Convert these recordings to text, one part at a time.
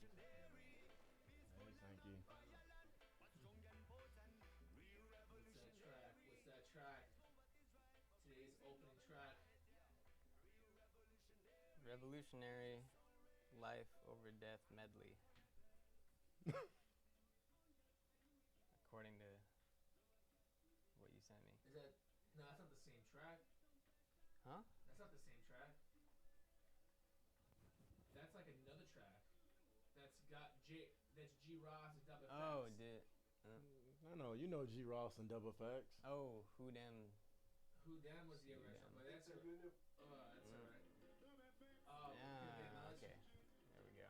Hey, Sankey. What's that track? What's that track? Today's opening track. Revolutionary Life Over Death medley, according to what you sent me. Is that no? That's not the same track. Huh? That's not the same track. That's like another track. That's got J. That's G Ross and Dub Oh, Effects. did. I know, you know G Ross and Double Facts. Oh, who them? Who Them was the Who original, Dem. but that's a, that's Mm. alright. Oh, can we get Ah, acknowledged? okay. There we go.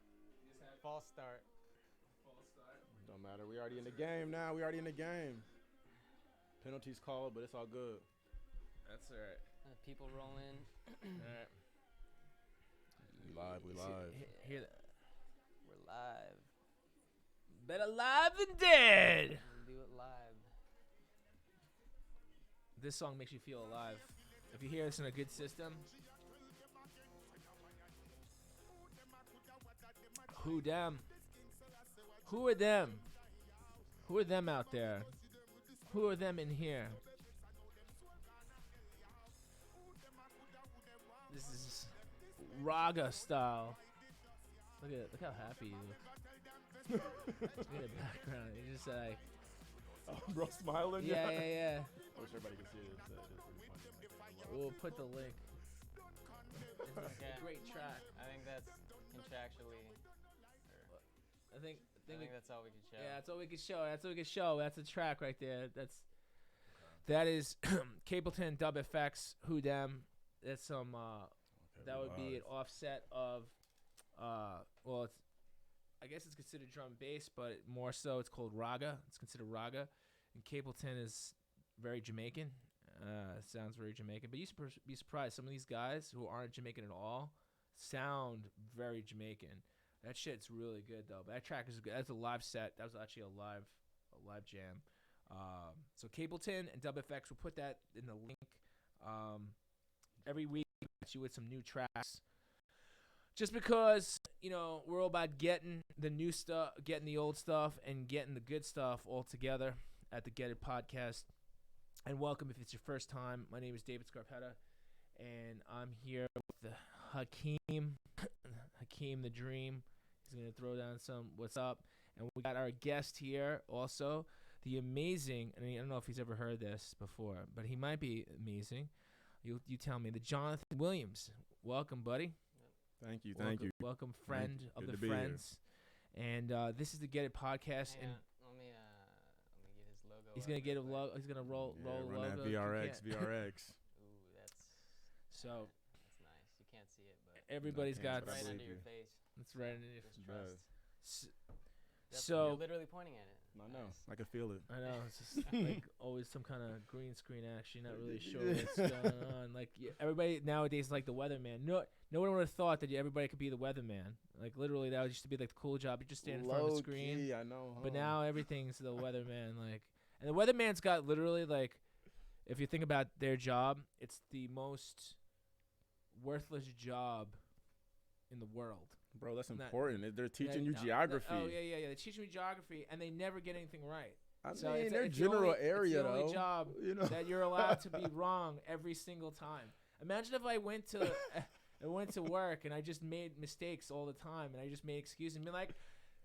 You just had False start. false start. Don't matter. We already in the game now. We already in the game. Penalties called, but it's all good. That's alright. People rolling. Alright. We live. We live. Hear that? We're live. Better live than dead. We'll do it live. This song makes you feel alive. If you hear this in a good system. Who them? Who are them? Who are them out there? Who are them in here? This is raga style. Look how happy he looks. Look at the background. He just like Oh, bro, smiling. yeah. I wish everybody could see this. It's pretty funny. We'll put the link. It's Yeah. a great track. I think that's contractually. I think I think that's all we can show. yeah, that's all we can show. That's all we can show. That's a track right there. That is Capleton Dub Effects Who Dem. That's some Okay, that we would be live. an offset of well it's I guess it's considered drum bass, but more so it's called raga. It's considered raga. And Capleton is very Jamaican. Sounds very Jamaican. But you be surprised. Some of these guys who aren't Jamaican at all sound very Jamaican. That shit's really good though. But that track is good. That's a live set. That was actually a live jam. So Capleton and Dub FX, we'll put that in the link. Every week we get you with some new tracks. Just because, we're all about getting the new stuff, getting the old stuff, and getting the good stuff all together at the Get It podcast. And welcome if it's your first time. My name is David Scarpetta, and I'm here with Hakeem, Hakeem the Dream. He's going to throw down some what's up. And we got our guest here also, the amazing, and I don't know if he's ever heard this before, but he might be amazing. You tell me, the Jonathan Williams. Welcome, buddy. Thank you. Welcome, Thank you. welcome, friend you. of Good the to be here. friends. And this is the Get It podcast. Hang And on, let me get his logo. he's up gonna get a real quick. logo. He's gonna roll Yeah, a run logo. that You VRX. can't- VRX. Ooh, that's So that's nice. You can't see it, but everybody's I got. can't, but I right believe under your you. face. It's right in it. Just It trust. does. S- That's So- you're literally pointing at it. I know. Nice. I can feel it. I know it's just like always some kind of green screen action. Not really sure what's going on. Like everybody nowadays is like the weatherman. No one would have thought that everybody could be the weatherman. Like literally, that used to be like the cool job. You just stand in front of the screen. Low-key, I know. But huh? now everything's the weatherman. Like, and the weatherman's got literally like, if you think about their job, it's the most worthless job in the world. Bro, that's Not- important. They're teaching Yeah, you no, geography. yeah. They teach me geography, and they never get anything right. I So mean, it's their the general only- area, it's the only though. job You know. that you're allowed to be wrong every single time. Imagine if I went to work and I just made mistakes all the time, and I just made excuses and be like,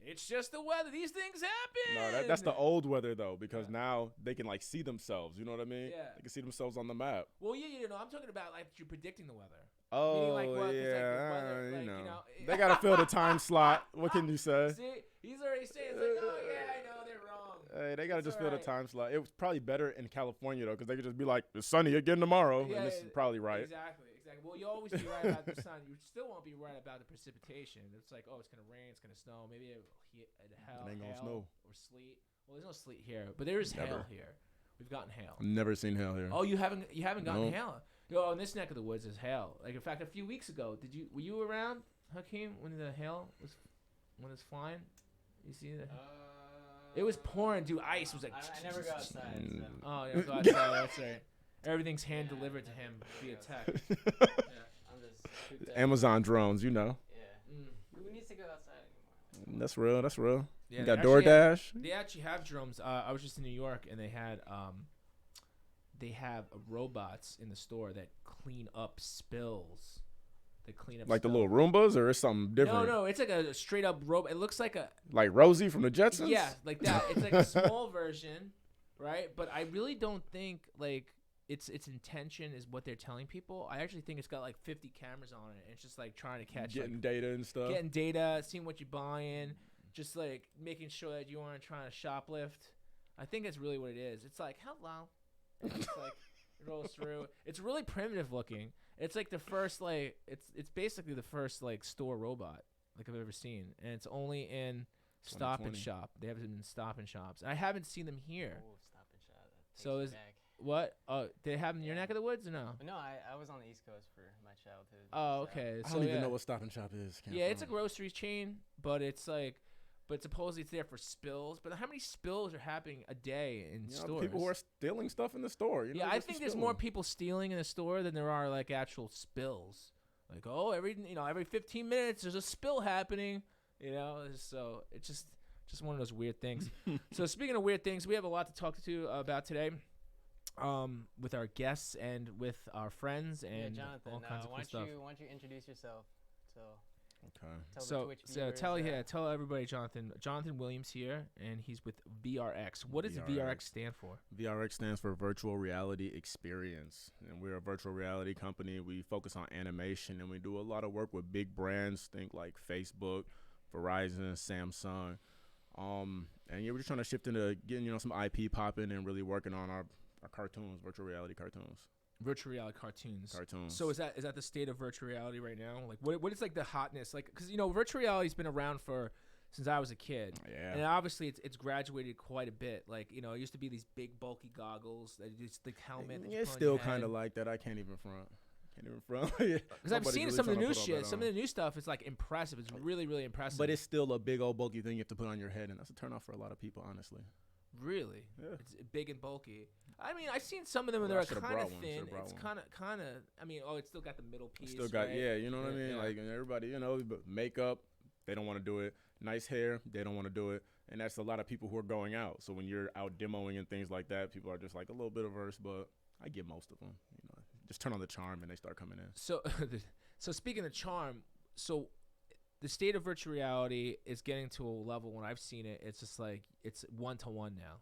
"It's just the weather. These things happen." No, that's the old weather though, because Yeah. now they can like see themselves. You know what I mean? Yeah. They can see themselves on the map. Well, yeah, I'm talking about like you're predicting the weather. Oh Meaning, like, what? 'Cause, like, the yeah, weather, you like, know. you know, They gotta fill the time slot. What can you say? See, he's already saying it's like, oh yeah, I know they're wrong. Hey, they gotta It's just fill the alright. time slot. It was probably better in California though, because they could just be like, "It's sunny again tomorrow," Yeah, and this is probably right. Exactly. Well, you always be right about the sun. You still won't be right about the precipitation. It's like, oh, it's gonna rain, it's gonna snow. Maybe it ain't gonna hail snow. or sleet. Well, there's no sleet here, but there is hail Never. here. We've gotten hail. I've never seen hell here. Oh, you haven't gotten Nope. hail. Yo, in this neck of the woods is hail. Like in fact, a few weeks ago, were you around, Hakeem, when the hail was flying? You see that? It was pouring, dude. Ice was like. I never go outside. So. Oh yeah, go outside. That's right. Everything's hand Yeah, delivered to I him never via go text. outside. Yeah. I'm just cooped up. Amazon drones, you know. Yeah. Mm. Who needs to go outside? That's real. That's real. Yeah, You they got actually have- DoorDash. They actually have drones. I was just in New York, and they have robots in the store that clean up spills. They clean up Like the stuff. little Roombas, or it's something different? No, it's like a straight up robot. It looks like a Like Rosie from the Jetsons. yeah, like that. It's like a small version, right? But I really don't think like its intention is what they're telling people. I actually think it's got like 50 cameras on it. And it's just like trying to catch Getting like, data and stuff. getting data, seeing what you're buying, just like making sure that you aren't trying to shoplift. I think that's really what it is. It's like hello, and it's like it rolls through. It's really primitive looking. It's like the first like it's basically the first like store robot like I've ever seen, and it's only in Stop and 2020. Shop. They have it in Stop and Shops. I haven't seen them here. Ooh, Stop and Shop. That So takes is- me back. What? Oh, they have them in your Yeah. neck of the woods or no? But no, I was on the East Coast for my childhood. Oh, so- okay. I So don't even yeah. know what Stop and Shop is. Can't Yeah, it's a front. grocery chain, but it's like, but supposedly it's there for spills. But how many spills are happening a day in You know, stores? people who are stealing stuff in the store. You know, Yeah, I just think for there's more stealing. people stealing in the store than there are like actual spills. Like, oh, every 15 minutes there's a spill happening. You know, so it's just one of those weird things. So speaking of weird things, we have a lot to talk to about today, with our guests and with our friends Yeah, and Jonathan, all kinds of why cool stuff. don't you introduce yourself? So Okay. tell So, the Twitch viewers, tell everybody, Jonathan Williams here, and he's with VRX. What does VRX VRX. stand for? VRX stands for Virtual Reality Experience, and we're a virtual reality company. We focus on animation, and we do a lot of work with big brands. Think like Facebook, Verizon, Samsung. And yeah, we're just trying to shift into getting some IP popping and really working on our cartoons, virtual reality cartoons. Virtual reality cartoons. Cartoons. So is that the state of virtual reality right now? Like, what is like the hotness? Like, because virtual reality's been around since I was a kid. Yeah. And obviously, it's graduated quite a bit. Like, it used to be these big, bulky goggles, that just the helmet. That you It's put on still your kind head. of like that. I can't even front. Because I've Nobody's seen really some of the trying to new put all shit. that Some on. of the new stuff is like impressive. It's really, really impressive. But it's still a big old bulky thing you have to put on your head, and that's a turnoff for a lot of people, honestly. really, Yeah. it's big and bulky. I mean, I've seen some of them Well, that I are should've kind brought of one. thin. Should've brought It's one. kind of. I mean, it's still got the middle piece. Still got right? yeah, you know what I mean? Yeah. Like, and everybody, but makeup, they don't want to do it. Nice hair, they don't want to do it. And that's a lot of people who are going out. So when you're out demoing and things like that, people are just like a little bit averse, but I get most of them. Just turn on the charm and they start coming in. So, so speaking of charm, so the state of virtual reality is getting to a level when I've seen it. It's just like it's 1-to-1 now,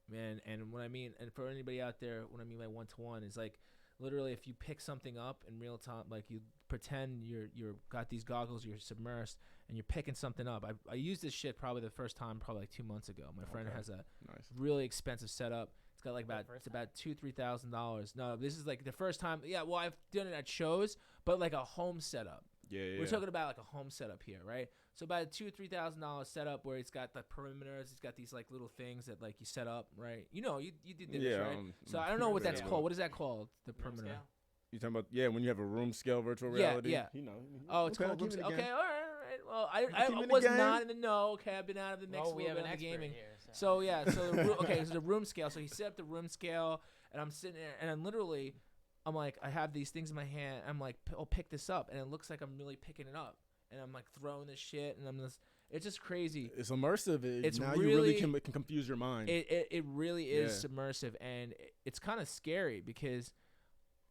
man. And what I mean, and for anybody out there, what I mean by 1-to-1 is like literally if you pick something up in real time, like you pretend you're got these goggles, you're submersed, and you're picking something up. I used this shit probably the first time, probably like 2 months ago. My friend Okay. has a Nice. really expensive setup. It's got like The about first it's about $2,000-$3,000. No, this is like the first time. Yeah, well, I've done it at shows, but like a home setup. Yeah. We're talking about like a home setup here, right? So about a $2,000-$3,000 setup where it's got the perimeters, it's got these like little things that like you set up, right? You did this, Yeah, right? So I don't know what that's Yeah. called. What is that called? The room perimeter. scale? You talking about when you have a room scale virtual Yeah, reality? yeah. Oh, it's Okay, called I'll room keep it scale. again. Okay, all right. Well, keep it I in the was game. not in the know. Okay, I've been out of the mix Oh, a we little have bit an of the expert gaming. here. So yeah, so the room scale. So he set up the room scale, and I'm sitting there, and I'm like, I have these things in my hand. I'm like, I'll pick this up, and it looks like I'm really picking it up, and I'm like throwing this shit, and it's just crazy. It's immersive. It's now you really really- can confuse your mind. It really is Yeah. submersive, and it's kind of scary because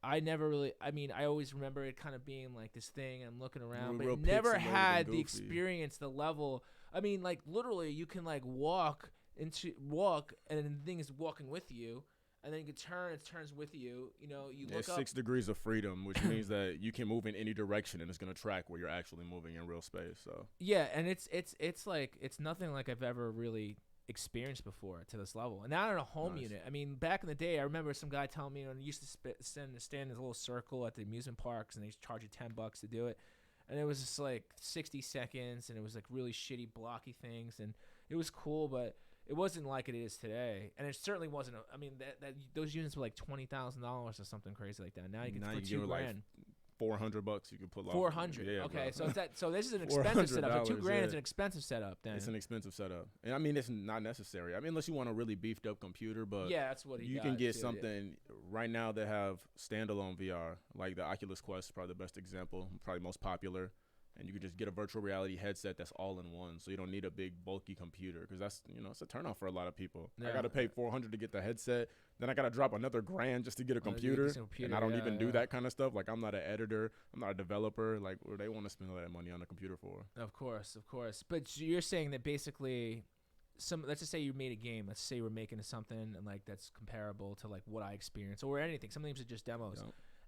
I never really. I mean, I always remember it kind of being like this thing, and I'm looking around, but Real it never pixelated and had the goofy. experience, the level. I mean, like literally, you can like walk, and the thing is walking with you, and then you can turn, it turns with you. You There's look up. 6 degrees of freedom, which means that you can move in any direction, and it's gonna track where you're actually moving in real space. So Yeah, and it's like it's nothing like I've ever really experienced before to this level, and not in a home Nice. unit. I mean, back in the day, I remember some guy telling me, he used to stand in this little circle at the amusement parks, and they charge you $10 to do it, and it was just like 60 seconds, and it was like really shitty blocky things, and it was cool, but it wasn't like it is today, and it certainly wasn't. I mean, that those units were like $20,000 or something crazy like that. Now you can Now for you $2 get, like, grand. $400 you can pull off. 400. Yeah, Okay, bro. so this is an expensive setup. So $2 $400, grand is yeah. an expensive setup. Then It's an expensive setup, and I mean it's not necessary. I mean, unless you want a really beefed up computer, but yeah, that's what he you got, can get too, yeah. something right now that have standalone VR, like the Oculus Quest is probably the best example, probably most popular. and you could just get a virtual reality headset that's all in one, so you don't need a big bulky computer, because that's, it's a turnoff for a lot of people. I Yeah. got to pay $400 to get the headset, then I got to drop another $1,000 just to get a Oh, to get computer, this computer, and I don't yeah, even do yeah. that kind of stuff. Like, I'm not an editor, I'm not a developer. Like, what do they want to spend all that money on a computer for? Of course. But you're saying that basically, let's just say you made a game. Let's say you were making something and like that's comparable to like what I experienced or anything. Some things are just demos,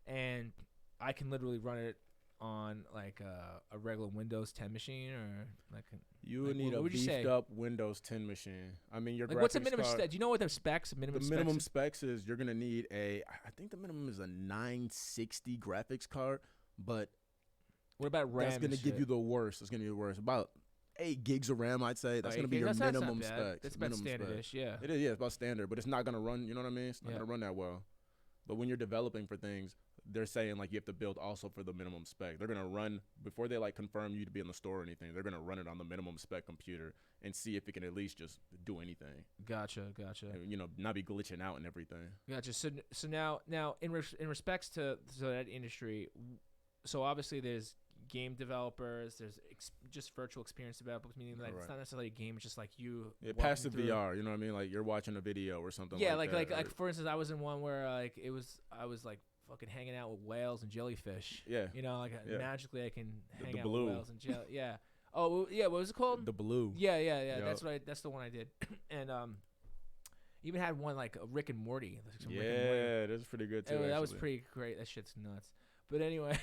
and I can literally run it on like a regular Windows 10 machine or like. You Like, would need what a would you say? beefed up Windows 10 machine. I mean, your Like, graphics what's the minimum? card, Do you know what the specs? Minimum. the specs minimum is? specs is you're gonna need I think the minimum is a 960 graphics card, but What about RAM? that's gonna give you the worst. It's gonna be the worst. About 8 gigs of RAM, I'd say. That's gonna be your minimum specs. That's about minimum specs. standardish. Yeah. It is, yeah, it's about standard, but it's not gonna run. You know what I mean? It's not Yeah. gonna run that well. But when you're developing for things, they're saying like you have to build also for the minimum spec. They're gonna run before they like confirm you to be in the store or anything. They're gonna run it on the minimum spec computer and see if it can at least just do anything. Gotcha. And, not be glitching out and everything. Gotcha. So now in respects to that industry, so obviously there's game developers, there's just virtual experience developers, meaning like it's Right. not necessarily a game, it's just like you. Yeah, walking passive through- VR. You know what I mean? Like you're watching a video or something. Yeah, like like that, like or- for instance, I was in one where I was like fucking hanging out with whales and jellyfish. yeah, You know, like Yeah. magically I can hang the out blue. with whales and yeah. Oh well, yeah. What was it called? the blue. Yeah. Yup. That's the one I did, and even had one like Rick and Morty. Like some Yeah, Rick and Morty. that's pretty good too. That was actually. pretty great. That shit's nuts. But anyway,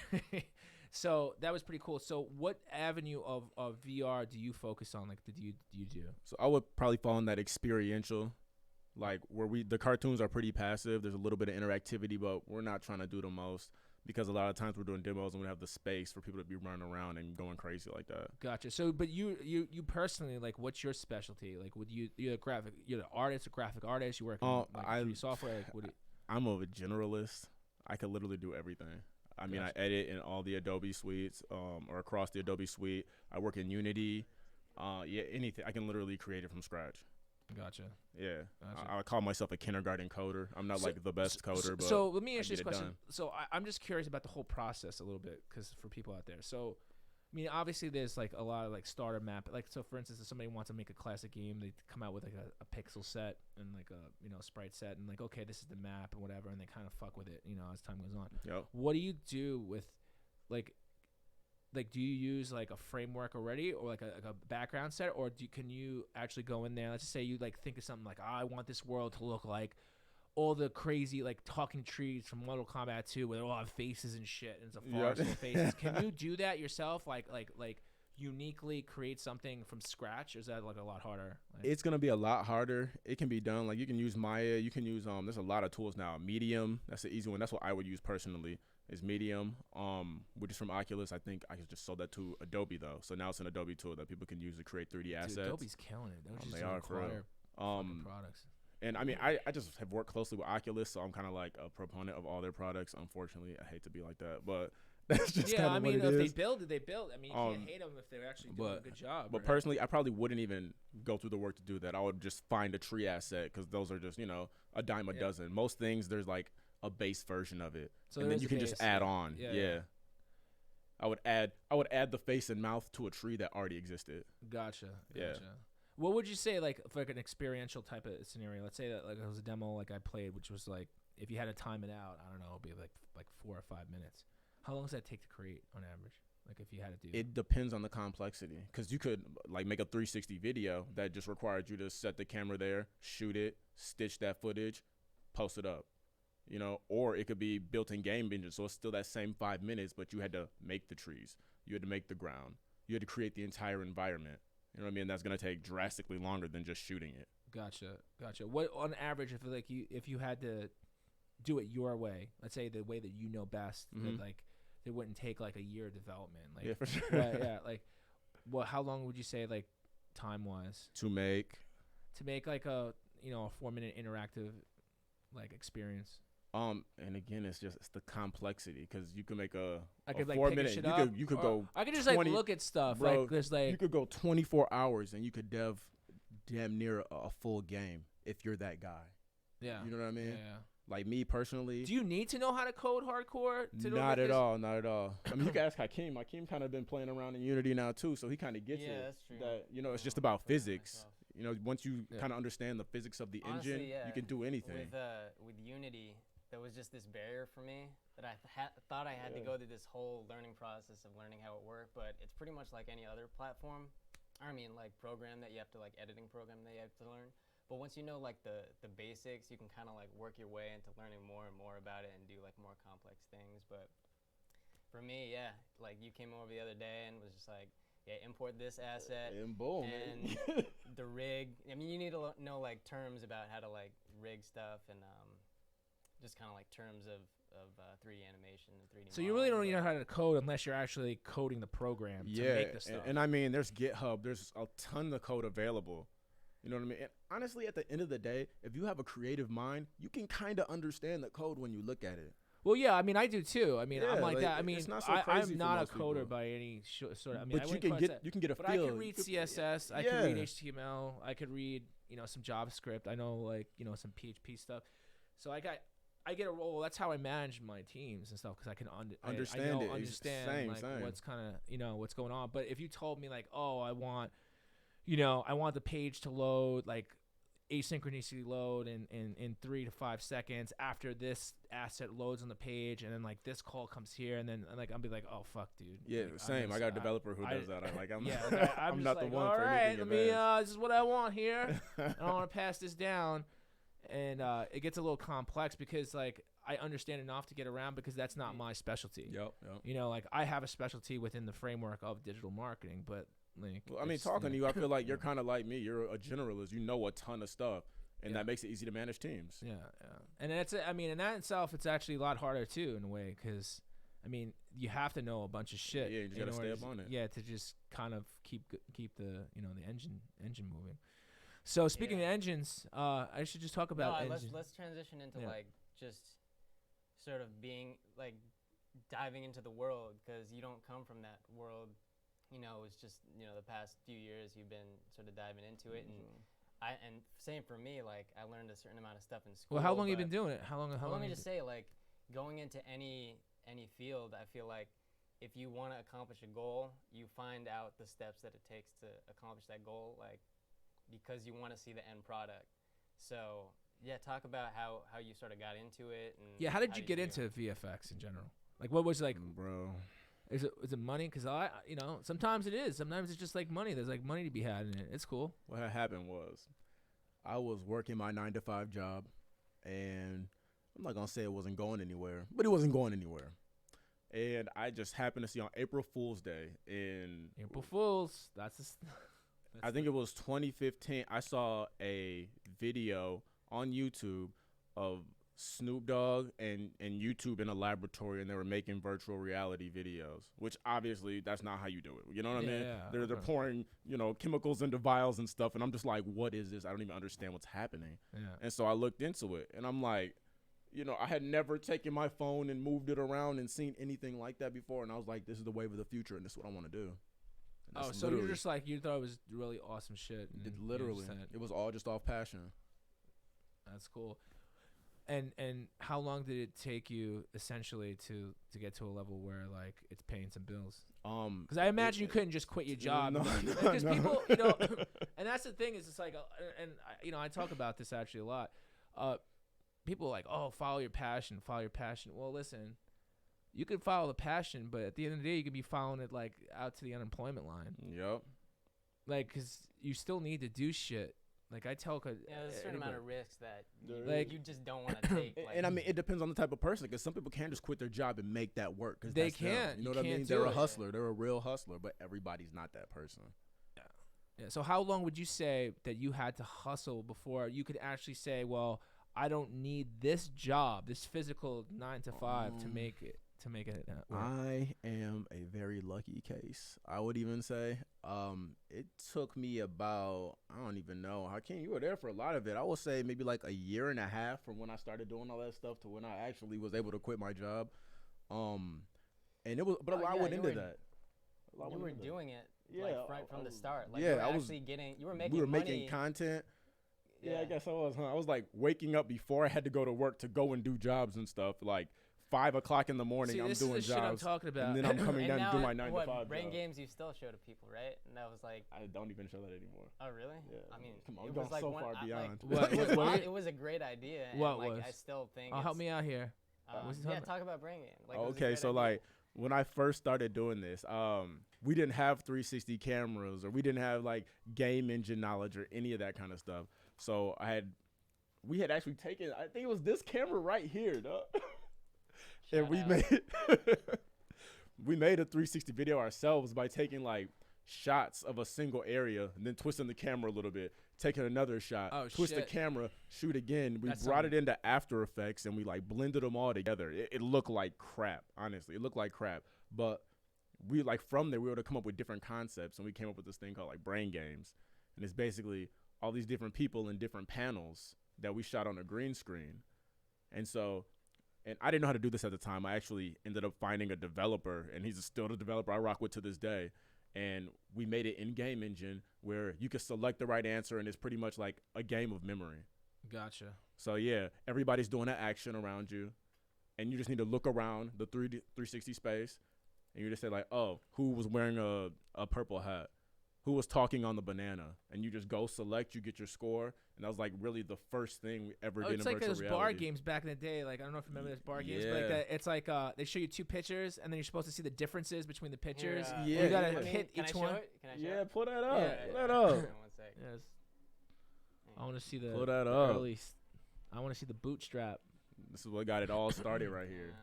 so that was pretty cool. So what avenue of VR do you focus on? Like, do you do? So I would probably fall in that experiential, like where the cartoons are pretty passive. There's a little bit of interactivity, but we're not trying to do the most because a lot of times we're doing demos and we have the space for people to be running around and going crazy like that. Gotcha. So, but you personally, like, what's your specialty? Like, would you're an artist, a graphic artist. You work in like, 3D software. Like, what I'm a generalist. I could literally do everything. I mean, Gotcha. I edit in all the Adobe suites, or across the Adobe suite. I work in Unity. Anything. I can literally create it from scratch. Gotcha. Yeah, Gotcha. I call myself a kindergarten coder. I'm not So- like the best coder, but so let me I ask you get this it question. done. So I'm just curious about the whole process a little bit, because for people out there. So, I mean, obviously there's like a lot of like starter map. Like, so for instance, if somebody wants to make a classic game, they come out with like a pixel set and like a sprite set, and like, okay, this is the map and whatever, and they kind of fuck with it, as time goes on. Yep. What do you do with like do you use like a framework already, or like a background set, or can you actually go in there? Let's just say you like think of something like, I want this world to look like all the crazy like talking trees from Mortal Kombat 2 where they all have faces and shit, and it's a forest full of faces. Can you do that yourself? Like uniquely create something from scratch, or is that like a lot harder? Like, It's gonna be a lot harder. It can be done. Like you can use Maya. You can use There's a lot of tools now. Medium. That's the easy one. That's what I would use personally. Is Medium. Which is from Oculus. I think I just sold that to Adobe though. So now it's an Adobe tool that people can use to create 3D assets. dude, Adobe's killing it. Don't just they are for real. require fucking products. And I mean, I just have worked closely with Oculus, so I'm kind of like a proponent of all their products. Unfortunately, I hate to be like that, but that's just Yeah, kind I of mean, what it if is. they build it, they build. I mean, you can't hate them if they're actually doing a but- good job. But right? personally, I probably wouldn't even go through the work to do that. I would just find a tree asset because those are just a dime a Yeah. dozen. Most things there's like a base version of it, So and there then is you a can just base, add yeah. on. Yeah, Yeah. yeah. I would add the face and mouth to a tree that already existed. Gotcha. Yeah. What would you say, like, for like an experiential type of scenario? Let's say that like it was a demo like I played, which was like, if you had to time it out, I don't know, it'd be like 4 or 5 minutes. How long does that take to create on average? Like if you had to do It depends on the complexity, because you could like make a 360 video that just required you to set the camera there, shoot it, stitch that footage, post it up. Or it could be built-in game engine, so it's still that same 5 minutes, but you had to make the trees, you had to make the ground, you had to create the entire environment. You know what I mean? That's gonna take drastically longer than just shooting it. Gotcha. What on average, if you had to do it your way, let's say the way that you know best, that Mhm. like it wouldn't take like a year of development. Like Yeah, for sure. yeah, like how long would you say like time wise To make, to make like a 4-minute interactive like experience? and again, it's the complexity, because you can make a I could like 4 pick minute. a shit You up, could you could or go I could just 20 like look at stuff. bro, like there's you like could go 24 hours and you could dev damn near a full game if you're that guy. yeah. You know what I mean? Yeah. Like me personally, Do you need to know how to code hardcore? To know not what at this- all, not at all. I mean, you can ask Hakeem. Hakeem kind of been playing around in Unity now too, so he kind of gets Yeah, it. that's true. That it's just I about play it physics. myself. You know, once you Yeah. kind of understand the physics of the Honestly, engine, yeah. you can do anything. With Unity, there was just this barrier for me that I thought I had to Yeah. go through this whole learning process of learning how it worked, but it's pretty much like any other platform. I mean, like program that you have to like editing program that you have to learn. But once you know like the basics, you can kind of like work your way into learning more and more about it and do like more complex things. But for me, yeah, like you came over the other day and was just like, yeah, import this asset. And boom. and the rig. I mean, you need to know like terms about how to like rig stuff and just kind of like terms of 3D animation and 3D. So you really don't modeling, know but- how to code unless you're actually coding the program to yeah, make the stuff. and I mean, there's GitHub. There's a ton of code available. You know what I mean? And honestly, at the end of the day, if you have a creative mind, you can kind of understand the code when you look at it. Well, yeah, I mean, I do too. I mean, I'm Yeah, like like, that. I mean, it's not so I'm crazy for not a most coder people. by any sort of. I mean, I But you wouldn't can call get myself- you can get a But feel. I can read CSS. I can read HTML. I could read, some JavaScript. I know, like, some PHP stuff. So I get a role. That's how I manage my teams and stuff because I can Understand it. It's understand same, like same. what's kind of what's going on. But if you told me like, oh, I want the page to load like asynchronously load in 3 to 5 seconds after this asset loads on the page, and then like this call comes here, and then like I'll be like, oh fuck, dude. Yeah, Like, same. I got a developer who does that. I'm Yeah, like, I'm just not like, the one all for right, anything let me. advanced. This is what I want here. I want to pass this down, and it gets a little complex because like I understand enough to get around because that's not my specialty. Yep. Like I have a specialty within the framework of digital marketing, but like, Well, I mean, it's, talking to you, I feel like you're yeah. kind of like me. You're a generalist. You know a ton of stuff, and Yeah. that makes it easy to manage teams. Yeah, and that's I mean, in that itself, it's actually a lot harder too, in a way, because I mean, you have to know a bunch of shit. Yeah, you just in gotta stay order up on it. Yeah, to just kind of keep the the engine moving. So speaking Yeah. of engines, I should just talk about no, engines. let's transition into Yeah. like just sort of being like diving into the world because you don't come from that world. It's just the past few years you've been sort of diving into it, and same for me. Like I learned a certain amount of stuff in school. Well, how long you but- been doing it? How long? Well, let me you just say, like, going into any field, I feel like if you want to accomplish a goal, you find out the steps that it takes to accomplish that goal, like, because you want to see the end product. So, yeah, talk about how you sort of got into it. And Yeah, how did you get do into VFX in general? Like, what was like? Bro. Is it money? Because sometimes it is. Sometimes it's just like money. There's like money to be had in it. It's cool. What had happened was I was working my 9-to-5 job, and I'm not going to say it wasn't going anywhere, but it wasn't going anywhere. And I just happened to see on April Fool's Day in April Fools. That's I think it was 2015. I saw a video on YouTube of Snoop Dogg and YouTube in a laboratory, and they were making virtual reality videos, which obviously that's not how you do it. You know what I mean? Yeah, They're okay. pouring, chemicals into vials and stuff, and I'm just like, what is this? I don't even understand what's happening. Yeah. And so I looked into it, and I'm like, I had never taken my phone and moved it around and seen anything like that before, and I was like, this is the wave of the future, and this is what I want to do. And Oh, that's so you're literally- just like, you thought it was really awesome shit. And you literally, just said, it was all just off passion. that's cool. And how long did it take you essentially to get to a level where like it's paying some bills? Because I imagine you couldn't just quit your job. No, Because no. people, and that's the thing is it's like, and I talk about this actually a lot. People are like, oh, follow your passion. Well, listen, you can follow the passion, but at the end of the day, you could be following it like out to the unemployment line. Yep. Like, because you still need to do shit. Like I tell, There's a certain amount of risks that Like- you just don't want to take. Like, And I mean, it depends on the type of person, because some people can't just quit their job and make that work. 'Cause They that's them. can't. You know You what I mean? can't They're do a it. hustler. They're a real hustler, but everybody's not that person. Yeah. So how long would you say that you had to hustle before you could actually say, well, I don't need this job, this physical 9 to 5 to make it work? I am a very lucky case. I would even say it took me about, I don't even know. Hakeem, you were there for a lot of it. I would say maybe like a year and a half from when I started doing all that stuff to when I actually was able to quit my job. And it was, but a Oh, lot yeah, went you into were- that. A lot you went were into that. doing it Yeah, like right I from the was- start. Like yeah, you were I was- actually getting. You were making We were money. making content. Yeah, I guess I was, huh? I was like waking up before I had to go to work to go and do jobs and stuff. Like 5 o'clock in the morning, See, I'm this doing is the shit I'm jobs. talking about. And then I'm coming And down to now do my 9 to 5 brain job. games you still show to people, right? And that was like, I don't even show that anymore. oh really? Yeah. I mean, Come on, it we've was gone like so one, far I- beyond. What- it, was, what- it was a great idea. And What like, was? I still think. Oh, help it's, me out here. What's he talking yeah, about? talk about brain game. Like, it was a Okay, great so idea. like when I first started doing this, we didn't have 360 cameras or we didn't have like game engine knowledge or any of that kind of stuff. So we had actually taken, I think it was this camera right here, dog. And Shout we out. made a 360 video ourselves by taking like shots of a single area and then twisting the camera a little bit, taking another shot, Oh, twist the shit. camera, shoot again. We That's brought it into After Effects and we like blended them all together. It looked like crap, honestly. It looked like crap. But we like from there we were able to come up with different concepts and we came up with this thing called like Brain Games. And it's basically all these different people in different panels that we shot on a green screen. And so and I didn't know how to do this at the time. I actually ended up finding a developer, and he's still the developer I rock with to this day. And we made it in game engine where you could select the right answer, and it's pretty much like a game of memory. Gotcha. So yeah, everybody's doing an action around you, and you just need to look around the 360 space, and you just say like, oh, who was wearing a purple hat? Who was talking on the banana? And you just go select, you get your score, and that was like really the first thing we ever did It's in like virtual those reality. bar games back in the day. Like I don't know if you remember those bar games, but like Yeah. it's like they show you two pictures, and then you're supposed to see the differences between the pictures. Here, Yeah, you gotta yeah. hit Can I each show one. it? Can I show Yeah, it? pull that up. Yeah, Pull that Hang up. on one sec. Yes. I want to see the, Pull that the up. early. I want to see the bootstrap. This is what got it all started right here.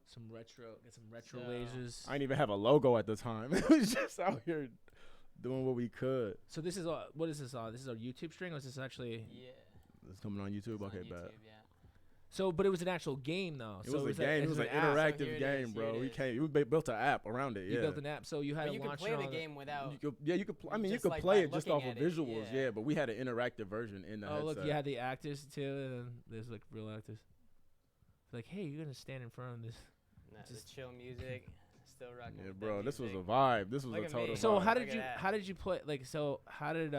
Some retro. Get some retro So- lasers. I didn't even have a logo at the time. It was just out here doing what we could. So this is what is this on? This is a YouTube string, or is this actually? Yeah. It's coming on YouTube. it's on Okay, YouTube, bad. yeah. So, but it was an actual game though. It so was a game. It was an an app. So interactive here it game, is, bro. here it We is. came. We built an app around it. You Yeah. built an app, so you had But to you could launch play it the on game without. You could, yeah, you could. I mean, you Just could like play by it just looking off of at it, visuals, yeah. yeah. But we had an interactive version in the Oh, headset. look, you had the actors too, and then there's like real actors. It's like, hey, you're gonna stand in front of this. Nah, just- the chill music. Still rocking. Yeah, with bro. that This was a music. vibe. This was Look a at total me. vibe. So Look how at did you that. how did you play like so how did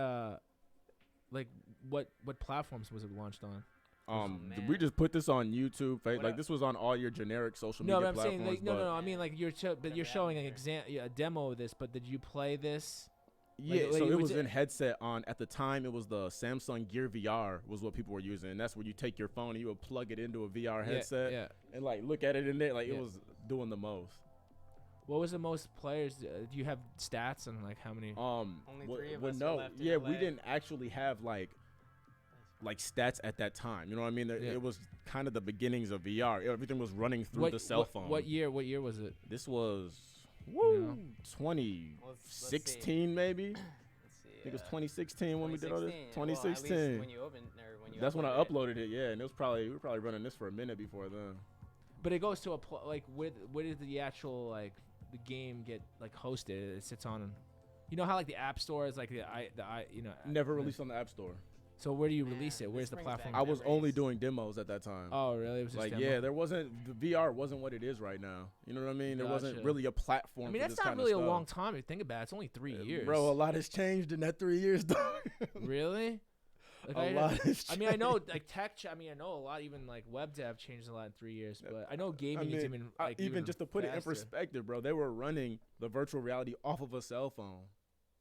like what platforms was it launched on? We man. just put this on YouTube. What Like up? this was on all your generic social No, media but I'm platforms. saying like, but no. I mean like The you're showing an manager. a demo of this, but did you play this? Yeah, like so you it would was ju- in headset on at the time. It was the Samsung Gear VR was what people were using, and that's where you take your phone and you would plug it into a VR headset Yeah. and like look at it in there. Like Yeah. it was doing the most. What was the most players? Do you have stats on like how many? Only Well, 3 of well, us no, were left in yeah, we LA. didn't actually have like stats at that time. You know what I mean? Yeah. It was kind of the beginnings of VR. Everything was running through the cell phone. What year? What year was it? This was know? 2016 maybe. Let's see. I think it was 2016 when we did all this. 2016. Well, at least 2016. when you opened or when you That's when I uploaded it. uploaded it. Yeah, and it was we were probably running this for a minute before then. But it goes to a like where did the actual like the game get like hosted? It sits on. You know how like the app store is like the you know. Never released on the App Store. So where do you Man, release it? this Where's the brings back platform? I was only Memories. doing demos at that time. Oh really? It was just Like demo? yeah, there wasn't the VR wasn't what it is right now. You know what I mean? There wasn't Gotcha. really a platform. I mean for that's this not kind really of a stuff. long time to think about. It's only 3 years. Bro. A lot has changed in that 3 years, though. Really? Like A lot has I mean, I know changed. like I mean, I know a lot. Even like web dev changed a lot in 3 years. But I know gaming I mean, is even like even just to put it in faster. perspective, bro, they were running the virtual reality off of a cell phone.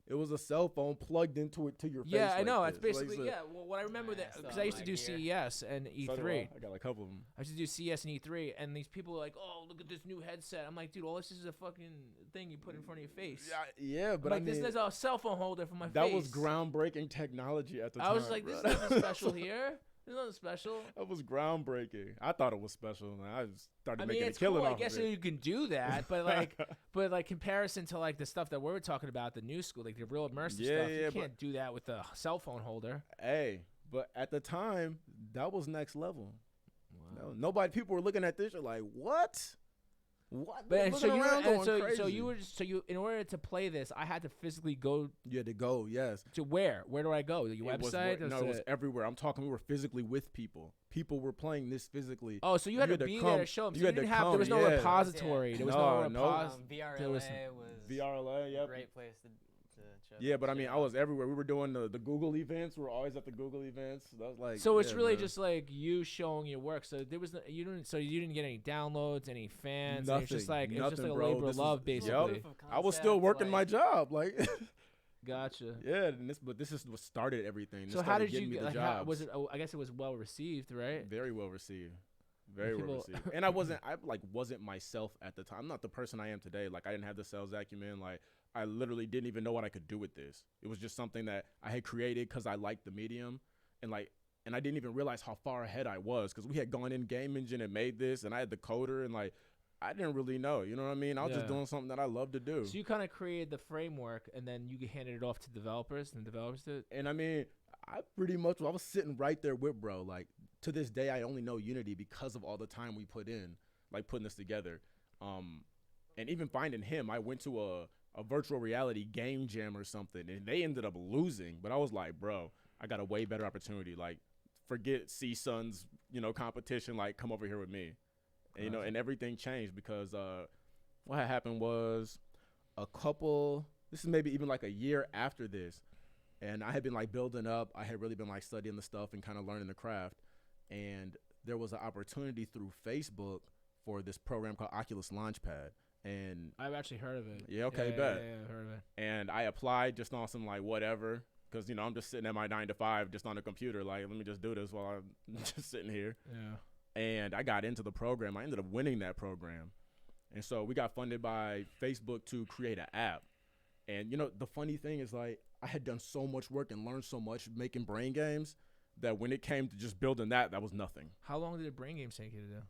It was a cell phone plugged into it to your face. Yeah, I like know. this. It's basically so- yeah. Well, what I remember Yeah, that so because I used to like do here. CES and So do E3. I got a couple of them. I used to do CS and E3, and these people were like, "Oh, look at this new headset." I'm like, "Dude, all this is a fucking thing you put in front of your face." Yeah, I'm but like, I mean, this is a cell phone holder for my face. that was groundbreaking technology at the time. I was like, bro. "This is nothing special here. There's nothing special." That was groundbreaking. I thought it was special, and I just started I mean, making it's a killing cool. I off guess of it. you can do that, but like comparison to like the stuff that we were talking about, the new school, like the real immersive Yeah, stuff, yeah, you but- can't do that with a cell phone holder. Hey, but at the time, that was next level. No, nobody, people were looking at this, you're like, what? What? But They're and so looking you were, around and going so crazy. you were just, so you in order to play this, I had to physically go You had to go, yes. to where? Where do I go? Your It was website? where- no, Or it was to- everywhere. I'm talking, we were physically with people. People were playing this physically. Oh, so you had you to had to be come- there to show them. you So you had to didn't have. There come, was no yeah. repository. There was no No, repos. no. there was VRLA was VRLA, a yep. great place to each other. Yeah, but I mean, shit I was everywhere. We were doing the Google events. We were always at the Google events. That was like. So it's yeah, really man. just like you showing your work. So there was you didn't get any downloads, any fans. And it was just like Nothing, a bro. labor of This love, is- basically. Yup. proof of I was still concept, working my like- job, like. Gotcha. Yeah, and but this is what started everything. This So how started did you getting me get? the Like, how, jobs. was it? Oh, I guess it was well received, right? Very well received. Very well People- received. And I wasn't myself at the time. I'm not the person I am today. Like I didn't have the sales acumen. Like I literally didn't even know what I could do with this. It was just something that I had created because I liked the medium, and I didn't even realize how far ahead I was because we had gone in Game Engine and made this, and I had the coder, and like I didn't really know. You know what I mean? I was just Yeah. doing something that I love to do. So you kind of created the framework, and then you handed it off to developers, and the developers did. And I mean, I was sitting right there with bro. Like to this day, I only know Unity because of all the time we put in, like putting this together. And even finding him, I went to a virtual reality game jam or something, and they ended up losing. But I was like, bro, I got a way better opportunity. Like, forget CSUN's, competition. Like, come over here with me. And, and everything changed because what had happened was this is maybe even like a year after this. And I had been like building up. I had really been like studying the stuff and kind of learning the craft. And there was an opportunity through Facebook for this program called Oculus Launchpad. And I've actually heard of it. Yeah, okay, yeah, bet. Yeah, I've heard of it. and I applied just on some like whatever, because I'm just sitting at my 9 to 5 just on the computer, like let me just do this while I'm just sitting here. Yeah. And I got into the program. I ended up winning that program. And so we got funded by Facebook to create an app. And the funny thing is, like, I had done so much work and learned so much making brain games that when it came to just building that was nothing. How long did the brain games take you to do?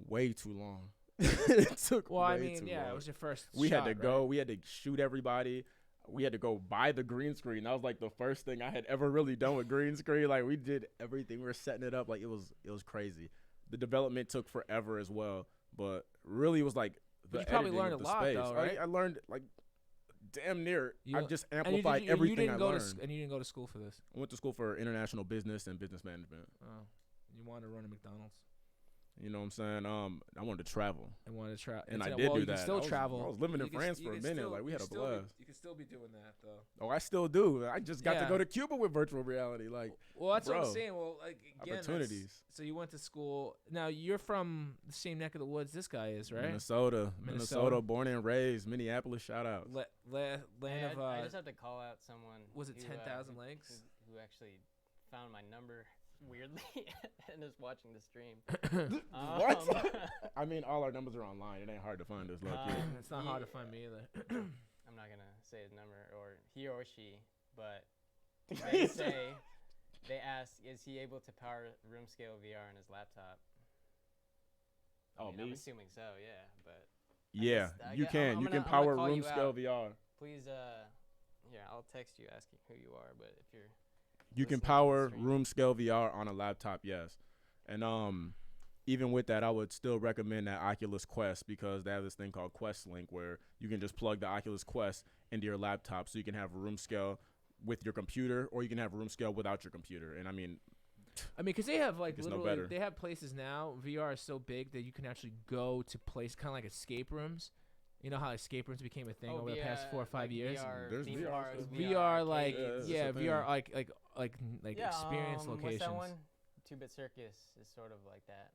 Way too long. It took Well, I way mean, too yeah, long. it was your first. We shot, had to go. right? We had to shoot everybody. We had to go buy the green screen. That was like the first thing I had ever really done with green screen. Like we did everything. We were setting it up. Like it was crazy. The development took forever as well. But really, it was like the But you probably editing learned of a the lot, space. though, right? I learned like damn near. You- I just And you amplified didn't- everything I go learned. and you didn't go to school for this. I went to school for international business and business management. Oh, you wanted to run a McDonald's You know what I'm saying? I wanted to travel. and wanted to travel. And I did do you can that. still I was- travel. I was living in You can France you for a can minute. still- Like, we you had can a still be- blast. You can still be doing that though. Oh, I still do. I just got to Yeah. go to Cuba with virtual reality. Like Well, that's what I'm bro, saying. Well, like again, that's- opportunities. So you went to school. Now you're from the same neck of the woods this guy is, right? Minnesota, born and raised. Minneapolis, shout out. Land Hey, of I just have to call out someone. was it who, 10,000 Legs? Who actually found my number weirdly and is watching the stream. What? I mean, all our numbers are online. It ain't hard to find us. Like, It's not hard to find me either. I'm not gonna say his number or he or she, but they say they ask, is he able to power room scale VR on his laptop? Oh, I'm me? assuming so, yeah. But yeah, guess- I you gue- can. I'm You gonna- can I'm power gonna call room you scale out. VR. please, here, I'll text you asking who you are. But if you're You can listening to the power stream. room scale VR on a laptop, yes. And even with that, I would still recommend that Oculus Quest because they have this thing called Quest Link where you can just plug the Oculus Quest into your laptop, so you can have room scale with your computer, or you can have room scale without your computer. And I mean, because they have like It's no literally, better. they have places now. VR is so big that you can actually go to place kind of like escape rooms. You know how escape rooms became a thing over the past 4 or 5 years. There's theme VR parks, stuff. VR like arcades. Yeah, yeah, it's a VR thing. like Yeah, experience What's locations. that one? 2-Bit Circus is sort of like that.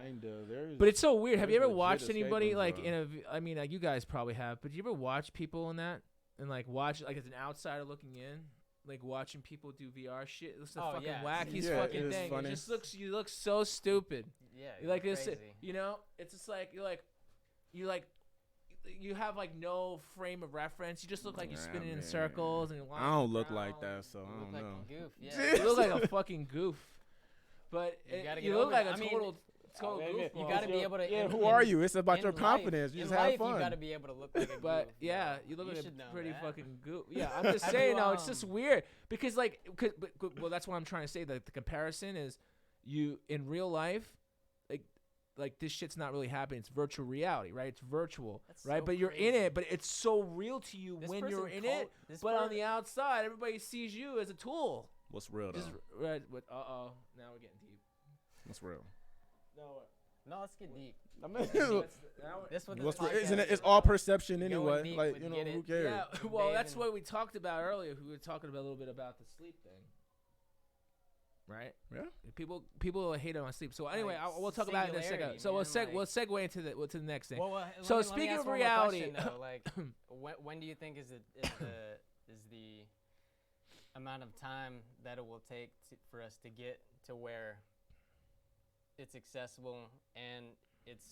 kinda. There's. But it's so weird. Have you There's ever legit watched escape anybody rooms like around. in a? I mean, like you guys probably have. But do you ever watch people in that and like watch like as an outsider looking in, like watching people do VR shit? It looks the Oh, fucking yeah. wackiest Yeah, it fucking is thing. funny. It just looks. You look so stupid. Yeah, You like this, crazy. you know? It's just like you have like no frame of reference. You just look like you're Nah, spinning in man. circles and you're lying I on don't the look like ground. that, so You I look don't like know. a goof. Yeah. You look like a fucking goof. But You gotta you get look over like it. a I mean, total Oh, man, goofball. You gotta be able to. Yeah, in- who in- are you? It's about in your life- confidence. You in just have life, fun. You gotta be able to look like a But goof, yeah, bro. you look like should a know pretty that. fucking goof. Yeah, I'm just Have saying. you, No, it's just weird because well, that's what I'm trying to say. That the comparison is you in real life, like this shit's not really happening. It's virtual reality, right? It's virtual, That's right? so But you're in crazy. it. But it's so real to you This when you're person in it. called- this But on per- the outside, everybody sees you as a tool. What's real though? Just right. Now we're getting deep. What's real? No. No, let's get deep. I mean, This what this what's, podcast isn't it? It's is all about. perception Going anyway. deep Like, with you know, Get who It. cares? Yeah, well, that's Bathing. what we talked about earlier. We were talking about a little bit about the sleep thing, right? Yeah. People hate on sleep. So anyway, Like, we'll talk about it in a second. singularity, So man, we'll segue into the next thing. Well, So let me speaking ask of one more reality- question, though. Like, when do you think is the amount of time that it will take for us to get to where it's accessible and it's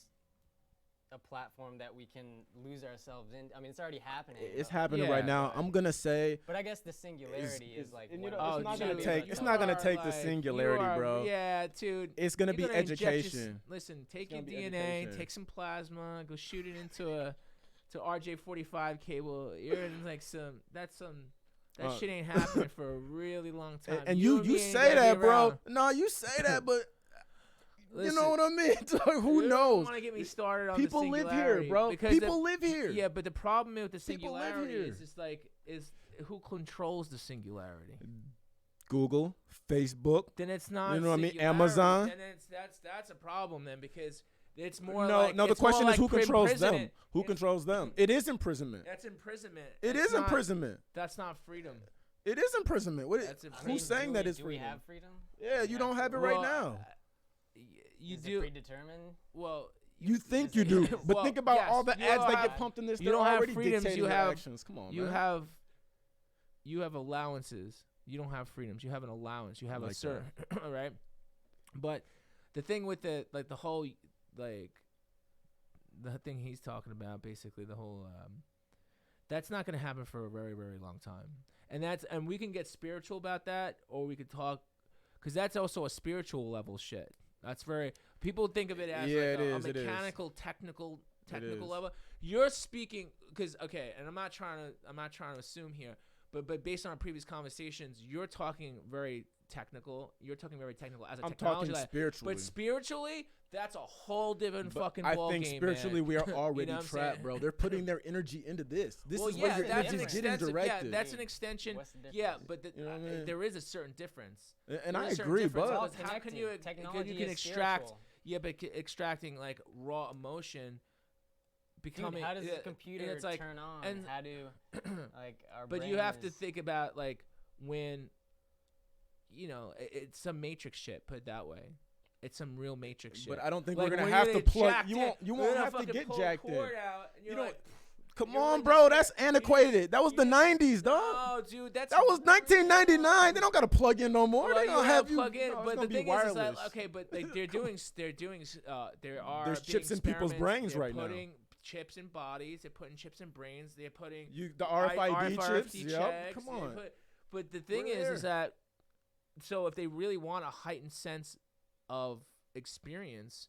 a platform that we can lose ourselves in? I mean, it's already happening. It's but- happening Yeah, right now. but- I'm gonna say But I guess the singularity is like. and when you know, it it's not should gonna be take. like It's the- not gonna are take the like- singularity, you are- bro. Yeah, dude. It's gonna You're be inject your education. listen, take It's your gonna be DNA, education. take some plasma, go shoot it into to RJ45 cable. You're in like that shit ain't happening for a really long time. And you and me ain't say gonna be that, bro. around. No, you say that, but you Listen, know what I mean. Like, who you knows? don't want to get me started on People the live singularity here, bro. because People live here. Yeah, but the problem with the People live singularity here. is just like is who controls the singularity. Google, Facebook. Then it's not. You know what I mean? singularity, Amazon. And it's that's a problem then because it's more No, like no. The it's more question like is who controls them? imprisonment. Who It's- controls them? It is imprisonment. That's imprisonment. It That's is not- imprisonment. That's not freedom. It is imprisonment. That's I imprisonment. mean, Who's saying do that we- is do we freedom? have freedom? Yeah, you don't have it right now. You Is do. it predetermined? Well, You think is you it- do, is- but well, think about yes, all the you ads don't that have- get pumped in this. you They're don't have already freedoms, dictating you your have- actions. Come on, you man. have allowances. You don't have freedoms. You have an allowance. You have a Like certain right. But the thing with the whole like the thing he's talking about, basically the whole that's not going to happen for a very, very long time. And we can get spiritual about that, or we could talk, because that's also a spiritual level shit. That's very, people think of it as Yeah, like it a is, it is. mechanical, technical is. level. You're speaking, because, okay, and I'm not trying to assume here, but based on our previous conversations, you're talking very technical. You're talking very technical as a I'm technology talking lab. spiritually. But spiritually, that's a whole different But fucking I ball think game, spiritually man. we are already what I'm trapped, saying? bro. They're putting their energy into this. This Well, is yeah, where your that's an energy is getting extensive. directed. Yeah, that's an extension. What's the difference? Yeah, but You know what I mean? there is a certain difference. And I There's a certain agree, difference but all because how can you connected. Technology you can is extract spiritual. yeah, but extracting like raw emotion, becoming Dude, how does yeah, the computer and it's like, turn on? and- How do like our but brain you have to is- think about like when, it's some Matrix shit. Put it that way, it's some real Matrix shit. but I don't think Like we're gonna when have you're to gonna plug. jack You in, won't. You you're won't gonna have to fucking get pull a jacked in. cord out, and you're You don't. like, Come you're on, like bro. this- That's antiquated. That was you the just- '90s, dog. no, dude, that's That was 1999. They don't gotta plug in no more. Well, They you gonna have have you. plug in, no, it's but gonna the be thing wireless. is that okay, but like there are There's being chips in people's experiments. brains They're right now. putting chips in bodies. They're putting chips in brains. They're putting The RFID chips. RFID Yep. checks, Come they on. but the thing We're is that so if they really want a heightened sense of experience,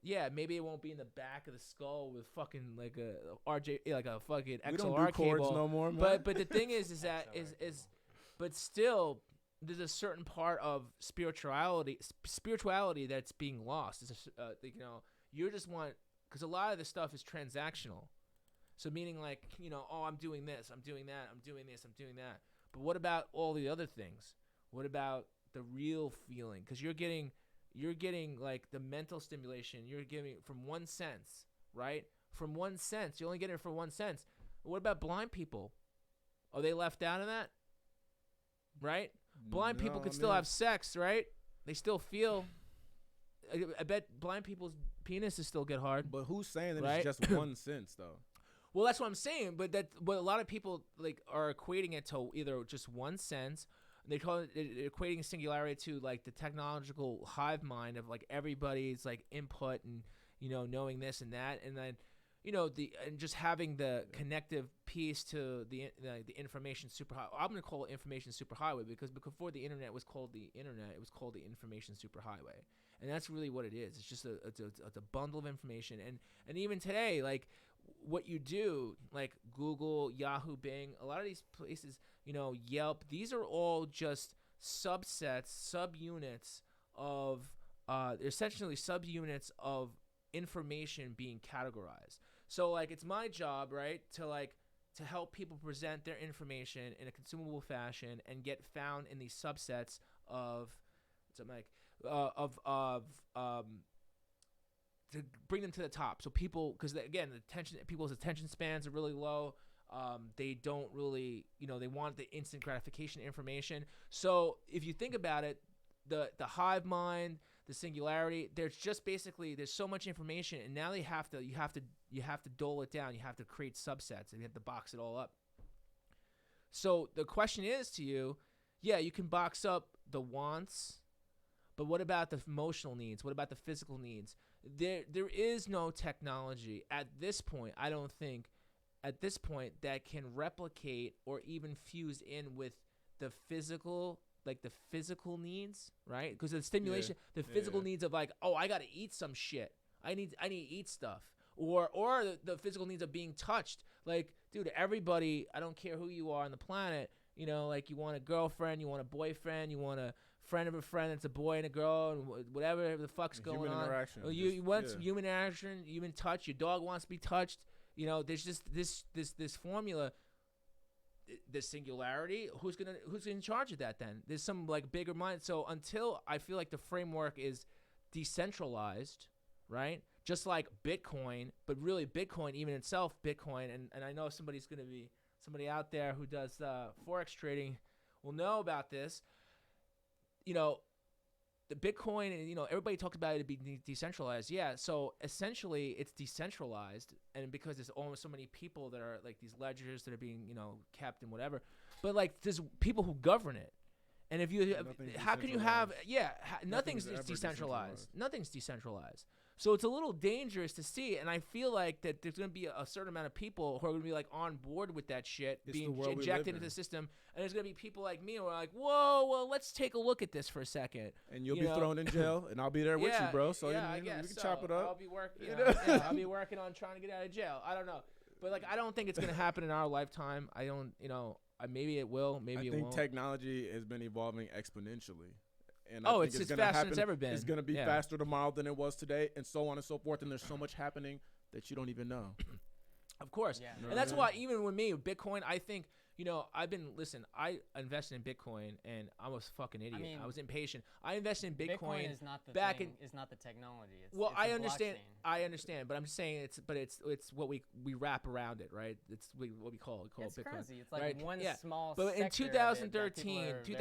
yeah, maybe it won't be in the back of the skull with fucking like a like a fucking We don't XLR do cords cable. no more, man. But the thing is that but still there's a certain part of spirituality that's being lost. It's you just want, because a lot of this stuff is transactional. So meaning like, oh, I'm doing this, I'm doing that, I'm doing this, I'm doing that. But what about all the other things? What about the real feeling? Because you're getting like the mental stimulation. You're giving from one sense, right? From one sense, you only get it for one sense. What about blind people? Are they left out of that? Right? Blind people can still have sex, right? They still feel. I bet blind people's penises still get hard. But who's saying that Right? it's just one sense though? Well, that's what I'm saying. But a lot of people like are equating it to either just one sense. They call it equating singularity to like the technological hive mind of like everybody's like input and knowing this and that, and then and just having the connective piece to the information superhighway. I'm gonna call it information superhighway because before the internet was called the internet, it was called the information superhighway, and that's really what it is. It's just it's a bundle of information, and even today, like what you do, like Google, Yahoo, Bing, a lot of these places, Yelp, these are all just subunits of essentially subunits of information being categorized. So like it's my job, right, to help people present their information in a consumable fashion and get found in these subsets of something like to bring them to the top. So people, because again, people's attention spans are really low. They don't really, they want the instant gratification information. So if you think about it, the hive mind, the singularity, there's so much information, and now you have to dole it down. You have to create subsets, and you have to box it all up. So the question is to you, yeah, you can box up the wants, but what about the emotional needs? What about the physical needs? There is no technology at this point, I don't think, that can replicate or even fuse in with the physical needs, right? Because the stimulation, the physical needs of like, oh, I got to eat some shit. I need to eat stuff. Or the physical needs of being touched. Like, dude, everybody, I don't care who you are on the planet, like you want a girlfriend, you want a boyfriend, you want a friend of a friend that's a boy and a girl, and whatever the fuck's going human on. Interaction. You want some human interaction, human touch. Your dog wants to be touched. There's just this formula, the singularity. Who's in charge of that then? There's some like bigger mind. So until I feel like the framework is decentralized, right? Just like Bitcoin, but really Bitcoin, even itself, Bitcoin, and I know somebody out there who does Forex trading will know about this. The Bitcoin, everybody talks about it to be decentralized. Yeah, so essentially it's decentralized, and because there's almost so many people that are like these ledgers that are being, kept and whatever, but like there's people who govern it. And if you, how can you have, nothing's decentralized. Nothing's decentralized. So it's a little dangerous to see, and I feel like that there's going to be a certain amount of people who are going to be like on board with that shit being injected into the system, and there's going to be people like me who are like, whoa, well, let's take a look at this for a second. And you'll be thrown in jail, and I'll be there with you, bro. So I we guess can chop it up. I'll be working. I'll be working on trying to get out of jail. I don't know, but like I don't think it's going to happen in our lifetime. I don't, maybe it will, maybe it won't. I think technology has been evolving exponentially. And it's as fast as it's ever been. It's going to be faster tomorrow than it was today, and so on and so forth. And there's so much happening that you don't even know. Of course. Yeah. And that's why even with me, Bitcoin, I think, I invested in Bitcoin, and I was a fucking idiot. I was impatient. I invested in Bitcoin is not the is not the technology. It's I the understand. blockchain. I understand, but I'm just saying it's what we wrap around it, right? It's what we call it Bitcoin. Crazy. It's like right? one small. But in sector 2013, of it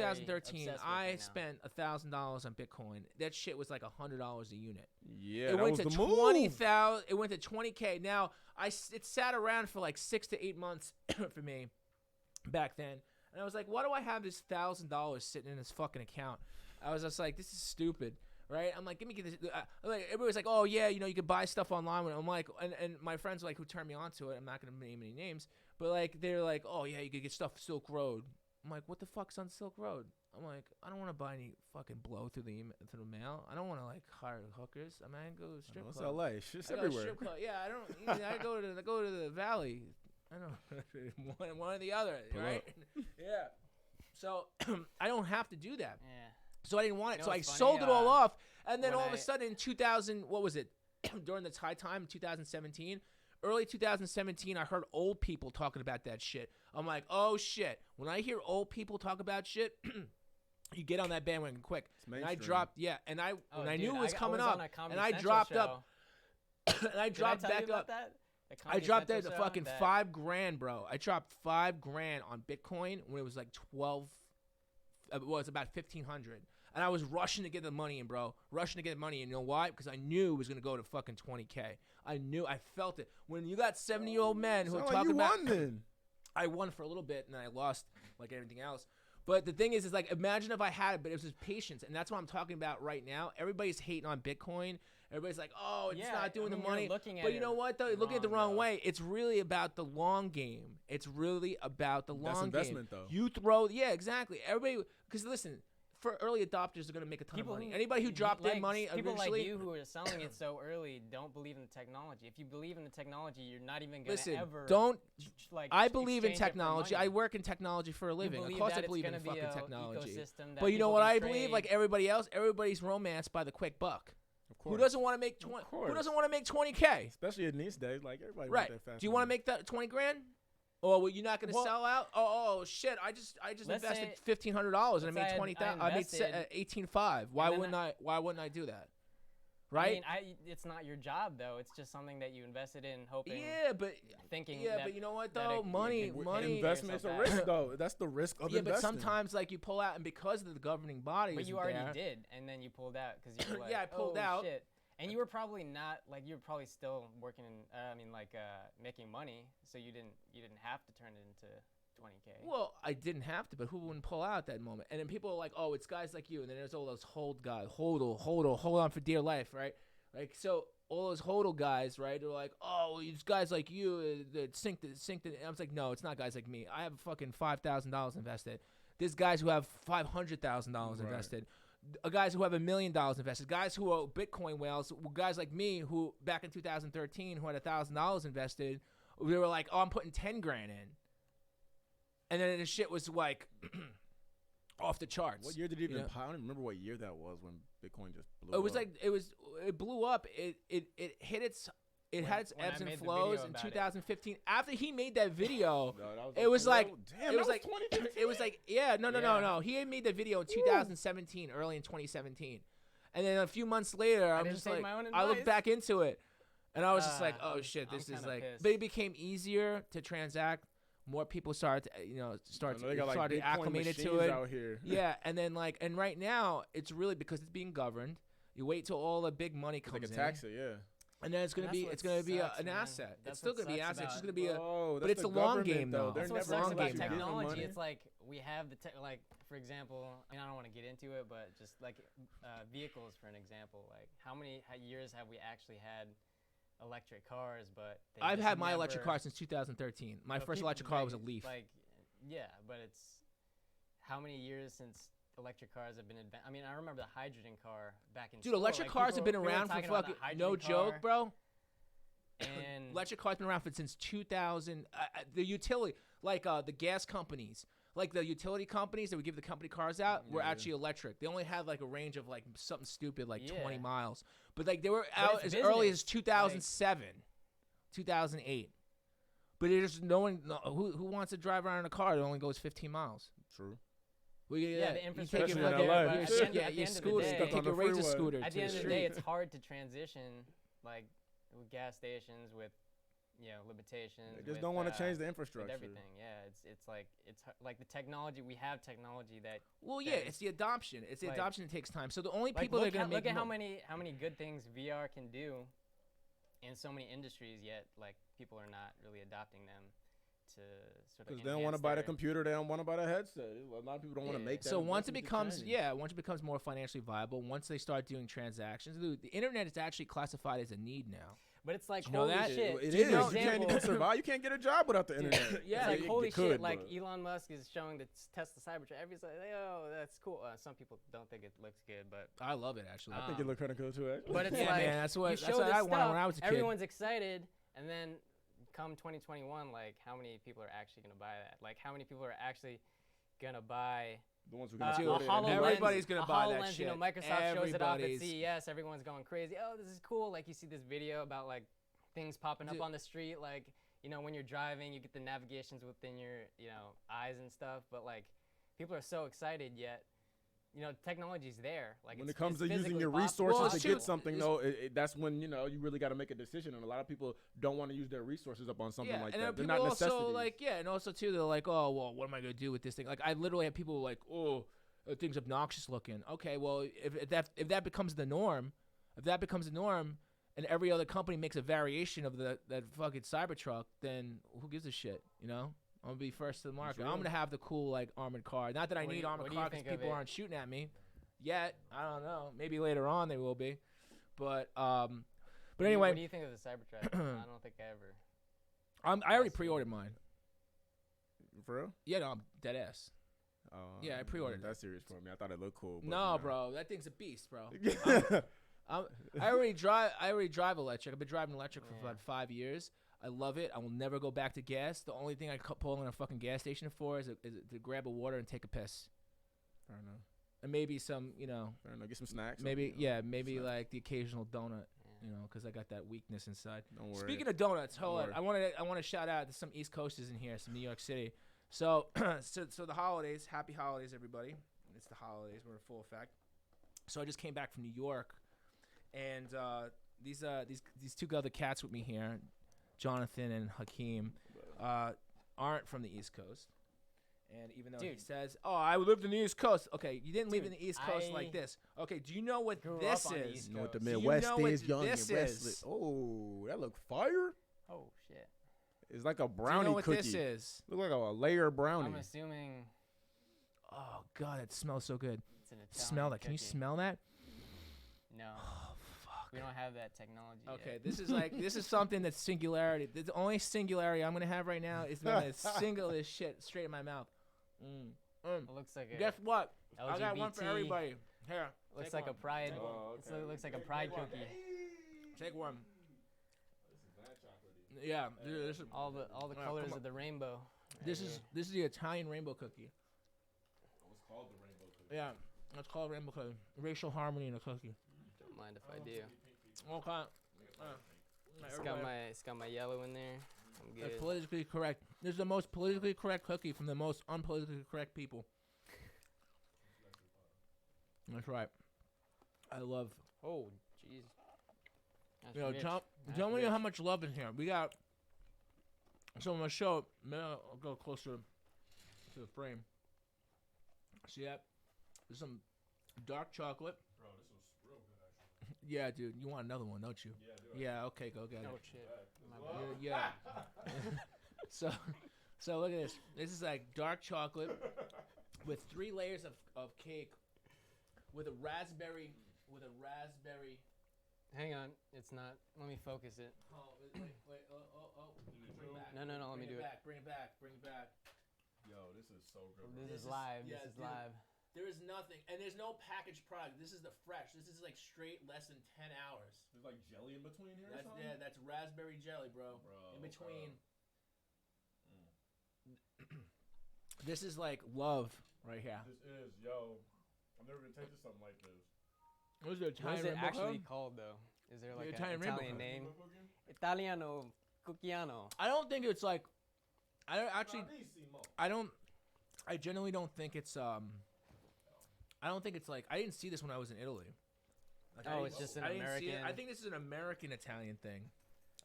that I spent $1,000 on Bitcoin. That shit was like $100 a unit. Yeah, it went was to the move. 20,000. It went to 20K. Now it sat around for like 6 to 8 months for me back then, and I was like, why do I have this $1,000 sitting in this fucking account? I was just like, this is stupid, right? I'm like, give me this. Like, everybody's like, oh yeah, you can buy stuff online. I'm like, and my friends like who turned me on to it. I'm not gonna name any names, but like they're like, oh yeah, you could get stuff Silk Road. I'm like, what the fuck's on Silk Road? I'm like, I don't want to buy any fucking blow through the mail. I don't want to like hire hookers. I mean, I go to strip club. It's LA. Shit's everywhere. Strip club. Yeah, I don't. I go to the Valley. I don't one or the other, right? Yeah. So I don't have to do that. Yeah. So I didn't want it. So I funny, sold it all off, and then when all of a sudden in 2000, what was it? During the high time, 2017, early 2017, I heard old people talking about that shit. I'm like, oh shit. When I hear old people talk about shit, you get on that bandwagon quick. And I dropped, and I knew it was coming up, and I dropped up, and I dropped back up. I dropped that to fucking $5,000, bro. I dropped $5,000 on Bitcoin when it was like 12. Well, it's about 1,500, and I was rushing to get the money in, bro. Rushing to get the money in. You know why? Because I knew it was gonna go to fucking 20K. I felt it. When you got 70-year-old men who are talking about, I won for a little bit, and then I lost like everything else. But the thing is like, imagine if I had it, but it was just patience, and that's what I'm talking about right now. Everybody's hating on Bitcoin. Everybody's like, oh, it's not doing the money. But you know what, though? You're looking at it the wrong way. It's really about the long game. It's really about the long game. That's investment, though. You throw, exactly. Everybody, because listen, for early adopters, they're going to make a ton of money. Anybody who dropped their money people eventually. Like you who are selling it so early don't believe in the technology. If you believe in the technology, you're not even going to ever. I believe in technology. I work in technology for a living. Of course I believe in fucking technology. But you know what I believe? Like everybody else, everybody's romanced by the quick buck. Who doesn't want to make 20? Who doesn't want to make 20K? Especially in these days, like everybody right. wants that fast. Do you want to make that 20 grand? Or well, you're not going to sell out? Oh shit! I just invested $1,500 and I made 20,000. I made 18.5. Why wouldn't I do that? right? I mean, it's not your job though. It's just something that you invested in, hoping, Yeah, but thinking. yeah, that, but you know what that though? it- Money, it could money. Investment's a yourself risk back. though. That's the risk of Yeah, but investing. sometimes like you pull out, and because of the governing body, But isn't you already there, did, and then you pulled out because you were like, Yeah, I pulled oh, out. Shit. And you were probably not like you were probably still working. Making money, so you didn't have to turn it into 20K. Well, I didn't have to, but who wouldn't pull out at that moment? And then people are like, "Oh, it's guys like you," and then there's all those hold guys, hold on for dear life, right? Like so, all those hodl guys, right? They're like, "Oh, it's guys like you that sink the." And I was like, "No, it's not guys like me. I have fucking $5,000 invested. There's guys who have $500,000 Right. invested." Guys who have $1 million invested, guys who are Bitcoin whales, guys like me who back in 2013 who had $1,000 invested, they were like, "Oh, I'm putting 10 grand in," and then the shit was like off the charts. What year did it even? Yeah. I don't even remember what year that was when Bitcoin just blew. It was up. like it blew up. It hit its. It When- had its when I ebbs and made the flows video in about it. 2015. After he made that video, No, that was it was like damn, it was that like 2015? it was like yeah no Yeah. he had made that video in 2017, early in 2017, and then a few months later I'm didn't just take like my own I looked advice. back into it, and I was just like, I'm- oh shit, I'm this is kinda like. pissed. But it became easier to transact. More people started They got, like, started Bitcoin acclimated to machines it. out here. Yeah, and then and right now it's really because it's being governed. You wait till all the big money They comes can in, tax it, yeah. and then it's gonna That's be what it's gonna be sucks, an man. asset. That's It's still what gonna be an sucks asset. It's just about- gonna be a. Oh, but that's it's the a long government, game, though. They're That's what never long sucks gonna about let you give them technology. money. It's like we have like for example, I don't want to get into it, but just like vehicles for an example. Like how many years have we actually had electric cars? But they I've just had my electric never- car since 2013. My but first people- electric car like, was a Leaf. Like, yeah, but it's how many years since electric cars have been I mean, I remember the hydrogen car back in Dude, school. electric like, cars have people been were around for talking about the fucking no hydrogen joke, car, bro. And Electric cars been around for since 2000. The utility, the gas companies, like the utility companies that would give the company cars out, were Yeah. actually electric. They only had like a range of like something stupid like 20 Yeah. miles, but like they were But out it's as early business, as 2007, 2008. But there's no one who wants to drive around in a car that only goes 15 miles. True. Well, Yeah, the you take infrastructure your is fucking- there, your but at s- the end- yeah, at the your end of the scooter. day- You Stuck take on your the razor freeway. scooter at to the end of the street. day, it's hard to transition like with gas stations with limitations. They just with, don't want to change the with infrastructure. everything. Yeah, it's like the technology. We have technology that Well, that yeah, is- it's the adoption. It's the like- adoption that takes time. So the only like people that are look, gonna how, make look at how mo- many good things VR can do in so many industries. Yet like people are not really adopting them to sort of. Because they don't want to enhance buy the their- computer, they don't want to buy the headset. A lot of people don't want to Yeah. make that. So once it investment to becomes change. once it becomes more financially viable, once they start doing transactions, dude, the internet is actually classified as a need now. But it's like Did you know holy that? shit. It to is. an You can't example- even survive. You can't get a job without the internet. Yeah, It's like holy you could, shit! Like but- Elon Musk is showing the Tesla Cybertruck. Everybody's like, oh, that's cool. Some people don't think it looks good, but I love it actually. I think it looked kind of cool too. Actually. but it's Yeah, like man, that's what you show I this wanted stuff, when I was a kid. everyone's excited, and then come 2021, like how many people are actually gonna buy that? Like how many people are actually gonna buy the ones who a can Dude, afford it. HoloLens? everybody's gonna a buy that HoloLens, You know, shit. Microsoft shows it off at Everybody's- CES. Everyone's going crazy. Oh, this is cool. Like you see this video about like things popping up Dude. on the street, like when you're driving, you get the navigations within your eyes and stuff. But like people are so excited, yet technology's there. Like When it's, it comes it's to using physically your possible. resources Well, to it's get true. something, It's- though, that's when you really got to make a decision. And a lot of people don't want to use their resources up on something Yeah, like and that. then They're people not also necessities. and also too, they're like, oh well, what am I gonna do with this thing? Like I literally have people like, oh, that thing's obnoxious looking. Okay, well if that becomes the norm, and every other company makes a variation of that fucking Cybertruck, then who gives a shit? I'm gonna be first to the market. I'm real. gonna have the cool like armored car. Not that I What do need you- armored what do you car because think of people it? aren't shooting at me yet. I don't know. Maybe later on they will be, but anyway, What do you think of the Cybertruck? I don't think I ever. I already Yes. pre-ordered mine. For real? Yeah, no, I'm dead ass. Yeah, I pre-ordered That serious for me. I thought it looked cool. But, No, you know. bro, that thing's a beast, bro. Yeah. I already drive electric. I've been driving electric for Yeah. about 5 years. I love it. I will never go back to gas. The only thing I pull in a fucking gas station for is to grab a water and take a piss, Fair enough. and maybe some, Fair enough. Get some snacks. maybe maybe snack. like the occasional donut, Yeah. because I got that weakness inside. Don't worry. Speaking of donuts, hold on. Don't worry. I want to shout out to some East Coasters in here, some New York City. So so the holidays, happy holidays, everybody. It's the holidays. We're in full effect. So I just came back from New York, And these two other cats with me here, Jonathan and Hakeem, aren't from the East Coast. And even though he Dude. says, "Oh, I lived in the East Coast," okay, you didn't live in Dude, the East Coast I like this. Okay, do you know what grew this up on the is? East You know what the Coast. Do you Midwest know what is? Young and this restless. is? Oh, that look fire. Oh shit. It's like a Do you brownie know what cookie. this is? Look like a layer brownie. I'm assuming Oh God, it smells so good. it's an Italian Smell that. Can you cookie. smell that? No, Oh fuck. we don't have that technology. Okay, yet. this is like this is something that's singularity. The only singularity I'm gonna have right now is when I single this shit straight in my mouth. It looks like a Guess what? LGBT. I got one for everybody. Here, Looks take like one. a pride. Take one. Oh, It's okay. looks like a pride Take one. cookie. Take one. Yeah, dude, All the Wow, colors come on. of the rainbow. this right is here. this is the Italian rainbow cookie. What's called the rainbow cookie? Yeah, it's called rainbow cookie. Racial harmony in a cookie. Don't mind if I do. Okay. It's got my yellow in there. I'm It's good. politically correct. This is the most politically correct cookie from the most unpolitically correct people. That's right. I love. Oh, jeez. That's You know, rich. tell That's me rich. how much love in here. We got. So I'm gonna show. Maybe I'll go closer to the frame. See that? There's some dark chocolate. Bro, this was real good actually. Yeah, dude. You want another one, don't you? Yeah, do it. Yeah. Okay. Go get it. Oh shit. My Well, bad. Yeah. So look at this. This is like dark chocolate with 3 layers of cake with a raspberry Hang on, it's not. Let me focus it. Oh, wait. Oh. Bring it back. No, let me do it. Bring it back. Yo, this is so good. This This is is- live. yeah, This is dude. live. There is nothing, and there's no packaged product. This is the fresh. This is like straight less than 10 hours. There's like jelly in between here or That's something? that's raspberry jelly, bro. Bro, In between. Mm. This is like love right here. This is, yo. I'm never gonna tasted something like this. What is it? What is Italian it rainbow actually cone? called though? Is there like an Italian rainbow Italian cone. name? Rainbow cookie? Italiano Cookiano. I don't think it's like. I don't actually. Bravissimo. I don't. I generally don't think it's. I don't think it's like. I didn't see this when I was in Italy. Like, I Oh, didn't- it's just an I didn't see it. I American- think this is an American Italian thing.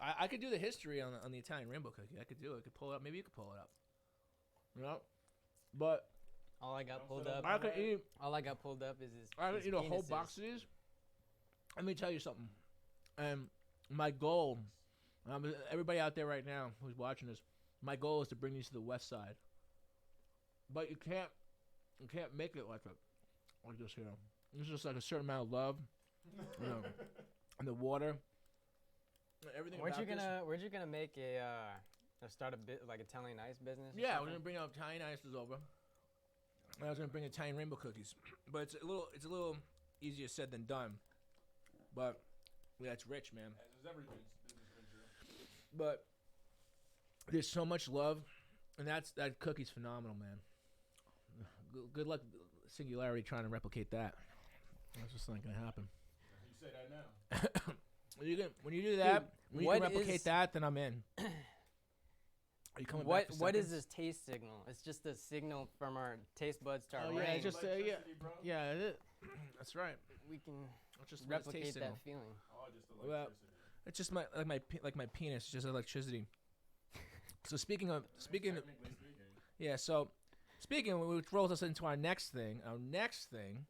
I could do the history on the Italian rainbow cookie. I could do it. I could pull it up. Maybe you could pull it up. You know, but All I got Don't pulled sit up. on I could eat. All I got pulled up is his. I could his eat a whole penises. box of these. Let me tell you something. And my goal, everybody out there right now who's watching this, my goal is to bring these to the West Side. But you can't make it like this here. It's just like a certain amount of love, you know, and the water, everything. Weren't you about this. gonna make start a bit like Italian ice business? or Yeah, we're something? gonna bring out Italian ices over. And I was gonna bring Italian rainbow cookies, but it's a little easier said than done. But yeah, it's rich, man. As is everything. Business venture. But there's so much love, and that cookie's phenomenal, man. Good luck, Singularity, trying to replicate that. That's just not gonna happen. You say that now. When you do that, when you can what replicate is- that, then I'm in. Are you coming back? For What is seconds? this taste signal? It's just a signal from our taste buds to our Oh, yeah, brain. it's just yeah, Electricity, bro. yeah. That's right. We can It's just what it's replicate tasting. that feeling. Oh, just Well, electricity. It's just my penis, it's just electricity. So speaking of Technically speaking. yeah, so speaking of, which rolls us into our next thing. Our next thing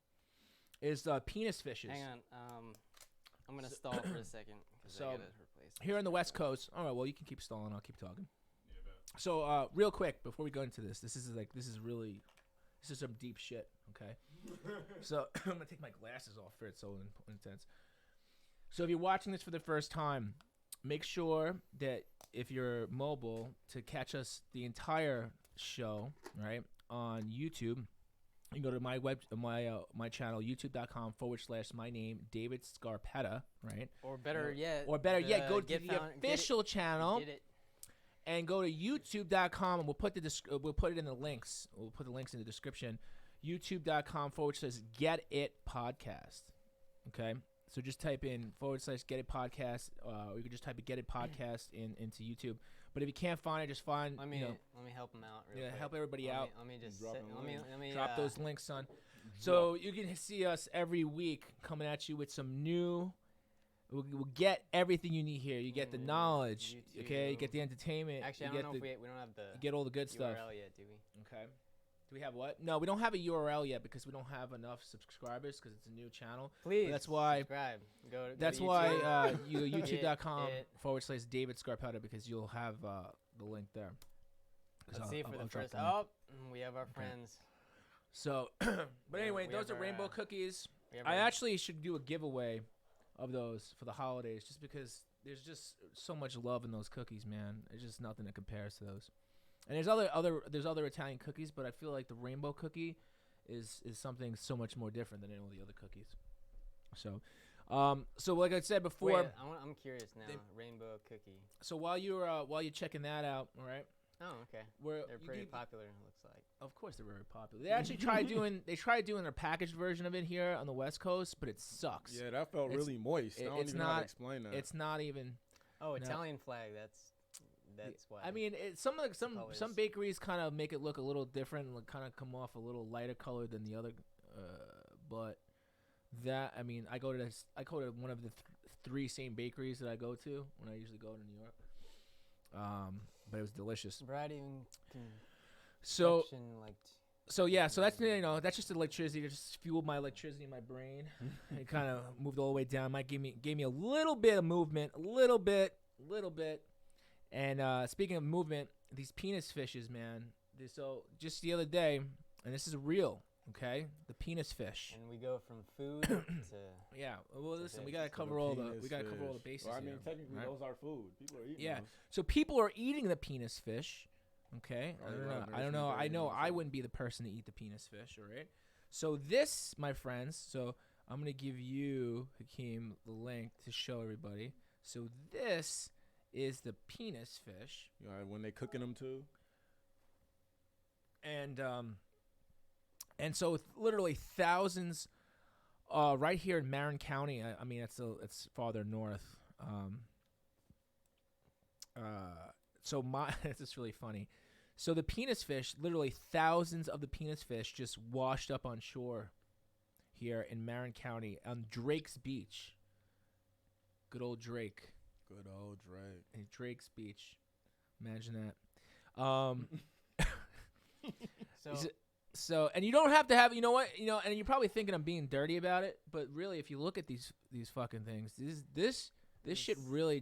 is penis fishes. Hang on. I'm gonna stall for a second because So, I gotta replace. Here on the West Coast. All right, well you can keep stalling. I'll keep talking. Yeah, bet. So real quick before we go into this is some deep shit. Okay. So I'm gonna take my glasses off for it. So intense. So if you're watching this for the first time, make sure that if you're mobile to catch us the entire show, right, on YouTube. You can go to my channel, youtube.com/my name, David Scarpetta, right? Or better yet. Or better yet, go to Get the Found- Get It- official channel Get it. and go to youtube.com, and we'll put it in the links. We'll put the links in the description. youtube.com/Get It Podcast. Okay, so just type in /Get It Podcast, or you can just type a Get It Podcast into YouTube. But if you can't find it, just find Let me you know, let me help him out. Real yeah, quick. help everybody Let me- out. Let me just Drop set- a let me link. let me Drop uh, those links, son. So you can see us every week coming at you with some new We'll get everything you need here. You get the knowledge, okay? You get YouTube. the entertainment. Actually, I you don't get know if we don't have the you get all the good stuff. URL yet, do we? Okay. Do we have what? No, we don't have a URL yet because we don't have enough subscribers because it's a new channel. Please. that's why- subscribe. Go That's to why YouTube. youtube.com it. / David Scarpetta because you'll have the link there. 'Cause Let's see for I'll the drop first. the link. We have our friends. So, but Yeah, anyway, we those have are our, rainbow cookies. We have I our- actually should do a giveaway of those for the holidays just because there's just so much love in those cookies, man. There's just nothing that compares to those. And there's other Italian cookies, but I feel like the rainbow cookie is something so much more different than all the other cookies. So, so like I said before, Wait, I'm curious now. they- Rainbow cookie. so while you're checking that out, all right, Oh, okay. where They're pretty popular. It looks like. Of course, they're very popular. They actually tried doing their packaged version of it here on the West Coast, but it sucks. Yeah, that felt It's- really moist. I don't it's even know how not- to explain that. It's not even. Oh, No. Italian flag. That's why. I mean, some colors. bakeries kind of make it look a little different, and kind of come off a little lighter color than the other. But that, I mean, I go to one of the three same bakeries that I go to when I usually go to New York. But it was delicious. Variety and So confection, like. yeah, so that's that's just electricity. It just fueled my electricity in my brain. It kind of moved all the way down. Might gave me a little bit of movement, a little bit. And speaking of movement, these penis fishes, man. So just the other day, and this is real, okay? The penis fish. And we go from food to. Yeah. Well, So listen, we fish. gotta So cover the all the penis fish. bases. Well, I mean, here, technically, right? those are food. People are eating Yeah. those. So people are eating the penis fish. Okay. Probably a lot of I don't nourishment know. I there, know you know, I so- wouldn't be the person to eat the penis fish. All right. So this, my friends. So I'm gonna give you, Hakeem, the link to show everybody. So this is the penis fish, You know, when they cooking them too. and so literally thousands, right here in Marin County. I mean, it's farther north. So this is really funny. So the penis fish, literally thousands of the penis fish just washed up on shore here in Marin County on Drake's Beach. Good old Drake. Good old Drake. In Drake's Beach. Imagine that. So Is it- So, and you don't have to have, you know what, and you're probably thinking I'm being dirty about it, but really, if you look at these fucking things, this shit really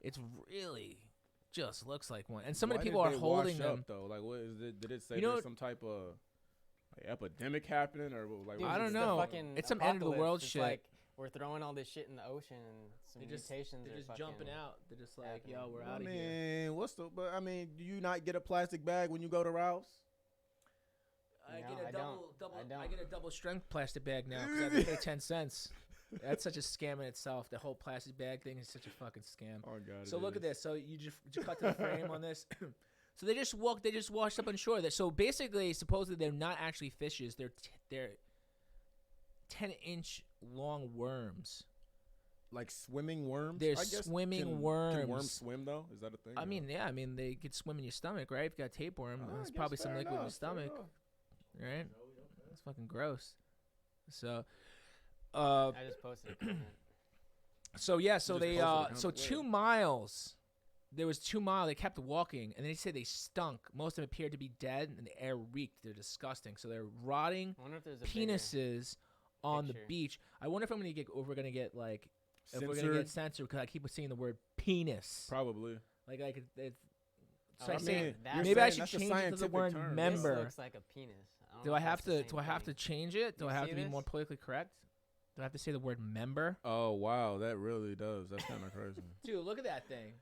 it's really just looks like one. And so many Why people did are they holding wash them. up, though? Like, what is it? Did it say You know there's what- some type of epidemic happening, or like? Dude, I don't it's the know. fucking It's some end of the apocalypse. world It's shit. Like we're throwing all this shit in the ocean, and some They're just mutations are fucking jumping out. They're just like, happening. yo, we're I out of mean, here. what's the? But I mean, do you not get a plastic bag when you go to Ralph's? I No, get a I double. don't. I I don't. get a double strength plastic bag now because I have to pay 10 cents. That's such a scam in itself. The whole plastic bag thing is such a fucking scam. Oh God. So look at this. So you just cut to the frame on this. So they just washed up on shore. So basically, supposedly they're not actually fishes. They're 10-inch long worms. Like swimming worms. They're I guess. swimming Can worms. worms swim though? Is that a thing? I or- mean, yeah. I mean, they could swim in your stomach, right? If you got a tapeworm, Oh, I there's guess probably some fair liquid in your enough, fair stomach, enough. right? That's fucking gross. So, I just posted a comment. So yeah, so just they posted a so comment. 2 miles. There was 2 miles. They kept walking, and they said they stunk. Most of them appeared to be dead, and the air reeked. They're disgusting. So they're rotting I wonder if there's a bigger- penises on the picture. beach. I wonder if I'm gonna get. If we're gonna get like. If we're gonna Censored? get censored because I keep saying the word penis. Probably. Like I could. Oh, So I I say mean, that's- maybe I saying should that's a change it to the scientific word term. This member. looks like a penis. don't Do know I if have that's the to? same Do I have to thing. change it? Do You I have see to be this? more politically correct? Do I have to say the word member? Oh wow, that really does. That's kind of crazy. Dude, look at that thing.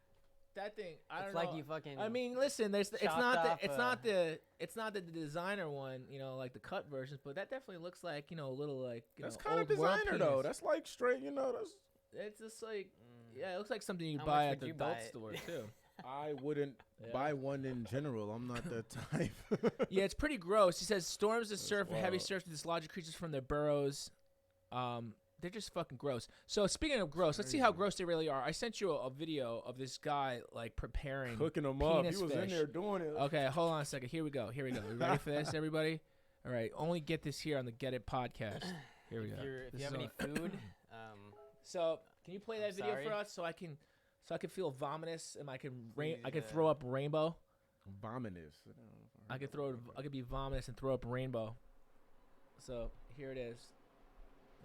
That thing. I don't It's know. like you fucking. I mean, listen. It's chopped not off the it's a- not the it's not the designer one. Like the cut versions, but that definitely looks like a little like That's know, kind of old world designer though. penis. That's like straight. That's. It's just like Mm. yeah, it looks like something you How buy much at would the you buy adult it? store too. I wouldn't Yeah. buy one in general. I'm not that type. Yeah, it's pretty gross. He says storms that surf and heavy wild. surf to dislodge creatures from their burrows. They're just fucking gross. So speaking of gross, let's see how Crazy. gross they really are. I sent you a video of this guy like preparing. Cooking them up. He penis was fish. in there doing it. Okay, hold on a second. Here we go. You ready for this, everybody? All right, only get this here on the Get It podcast. Here we go. If you This have is any on- food, So Can you play that video sorry. for us so I can feel vomitous and I can Please, I can throw up rainbow. Vomitous. I could be vomitous and throw up rainbow. So here it is.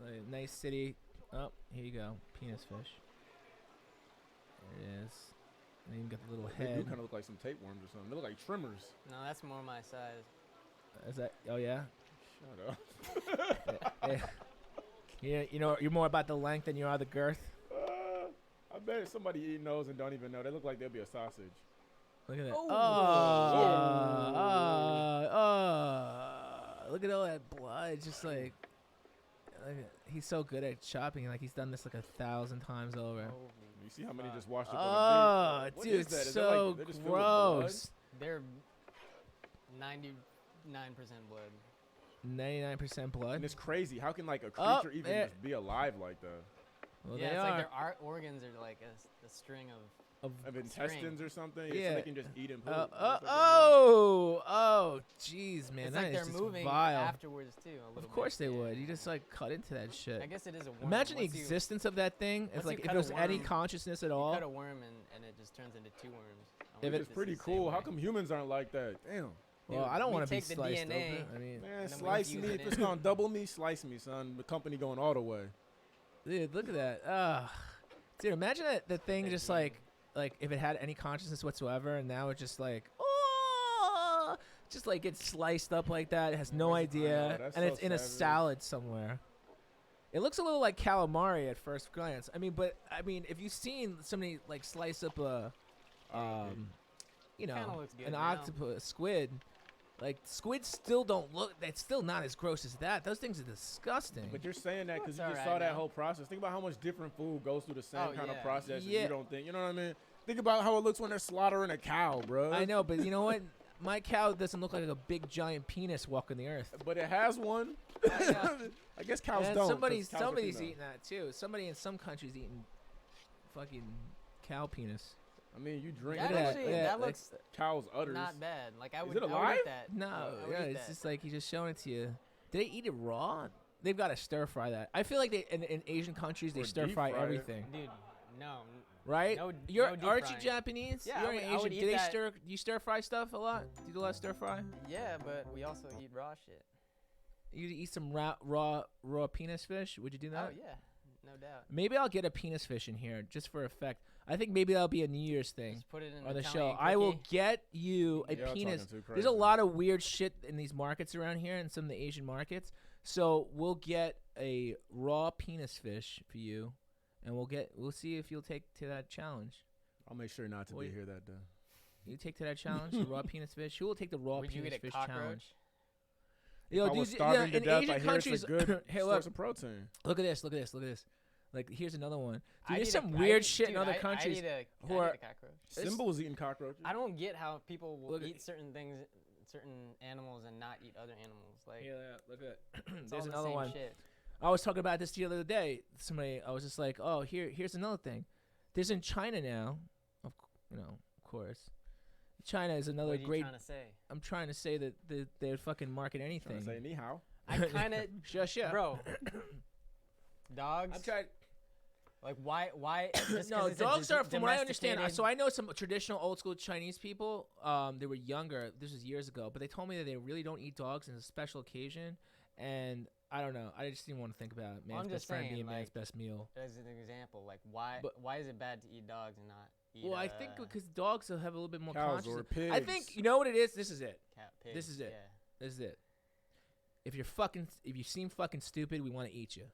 A nice city. Oh, here you go. Penis fish. There it is. And you got the little They do head. kind of look like some tapeworms or something. They look like trimmers. No, that's more my size. Is that? Oh yeah. Shut up. Yeah. You know, you're more about the length than you are the girth. I bet somebody eating those and don't even know. They look like they'll be a sausage. Look at that. Oh, Look at all that blood. Just like he's so good at chopping. Like he's done this like 1,000 times over. You see how many just washed up Oh, on the beach? What dude, is that? it's Is that like- so they're just filled with blood? gross. They're 99% blood. 99% blood. And it's crazy. How can like a Oh, creature even there- just be alive like that? Well, yeah, they it's are. like their organs are like a string of. Of intestines or something? So Yeah. they can just eat and poop. Oh, jeez, man, it's that like is they're just moving vile. afterwards too. A little Of course bit. they Yeah, would. You yeah. just like cut into that shit. I guess it is a worm. Imagine the Once you- existence of that thing. It's once like you if cut there a was any worm, consciousness at You all. cut a worm and it just turns into 2 worms. I If wonder It's this pretty is the same cool. How way. come humans aren't like that? Damn. Well, I Dude, don't we want to be take the sliced DNA, open. I mean, Man, And then we slice infuse me. it If it's in. gonna double me, slice me, son. The company going all the way. dude, look at that. Dude, imagine that the thing That just gene. like if it had any consciousness whatsoever, and now it's just like, just like gets sliced up like that. It has no Where's the- I know, idea, that's and so it's in a savage. salad somewhere. It looks a little like calamari at first glance. I mean, if you've seen somebody like slice up a, you Kinda know, looks good an now. octopus, squid. Like squids still don't look. It's still not as gross as that. Those things are disgusting. But you're saying that because you Looks just alright saw that now. whole process. Think about how much different food goes through the same Oh, kind of yeah. process. And Yeah. you don't think, you know what I mean? Think about how it looks when they're slaughtering a cow, bro. I know, but you know what? My cow doesn't look like a big giant penis walking the earth. But it has one. I guess cows And don't. 'cause somebody's cows are female. eating that too. Somebody in some countries eating fucking cow penis. I mean, you drink That Look at actually, that. Yeah, that like- looks cow's udders. not bad. Like I Is would, it I would alive? eat that. No, I would yeah, eat it's that. just like he's just showing it to you. Do they eat it raw? They've got to stir fry that. I feel like they in Asian countries they Or stir deep fry fry it. everything, Dude, no. right? No, You're no deep aren't you frying. Japanese? Yeah, You're I would- an I would Asian. eat Do they that. stir? Do you stir fry stuff a lot? Do you do a lot of stir fry? Yeah, but we also eat raw shit. You eat some raw penis fish? Would you do that? Oh yeah, no doubt. Maybe I'll get a penis fish in here just for effect. I think maybe that'll be a New Year's thing Just put it in on the Italian show. I will cookie. get you a Y'all penis. talking too There's a crazy. lot of weird shit in these markets around here and some of the Asian markets. So we'll get a raw penis fish for you, and we'll see if you'll take to that challenge. I'll make sure not to Wait. be here that day. You take to that challenge, the raw penis fish. Who will take the raw Would you penis eat a fish cockroach? challenge? If I was dude, starving to in death, Asian I hear countries, it's a good hey, look, source of protein. look at this, look at this, look at this. Like, here's another one. Dude, I'd there's eat some a- weird I'd- shit in dude, other I'd countries. eat a, who I'd are- eat a cockroach. It's- Symbol's eating cockroaches. I don't get how people will Look at- eat certain things, certain animals, and not eat other animals. Like Look at it's there's all the another same one. Shit. I was talking about this the other day. Somebody, I was just like, oh, here's another thing. There's in China now, of course. China is another What are you great. trying to say? I'm trying to say that they would fucking market Trying anything. to say ni hao. I kind of, Shush up. bro. Dogs. I'm trying. Like why? Just 'cause No, it's a dogs are, from what I understand. domesticated- So I know some traditional old school Chinese people. They were younger. This was years ago, but they told me that they really don't eat dogs in a special occasion. And I don't know. I just didn't want to think about it. Well, Man's I'm best just friend saying, being man's like, best meal. As an example, like why? But- Why is it bad to eat dogs and not eat? Well, I think because dogs will have a little bit more Cows consciousness. or pigs. I think you know what it is. This is it. cat, pigs, this is it. Yeah. This is it. If you seem fucking stupid, we want to eat you.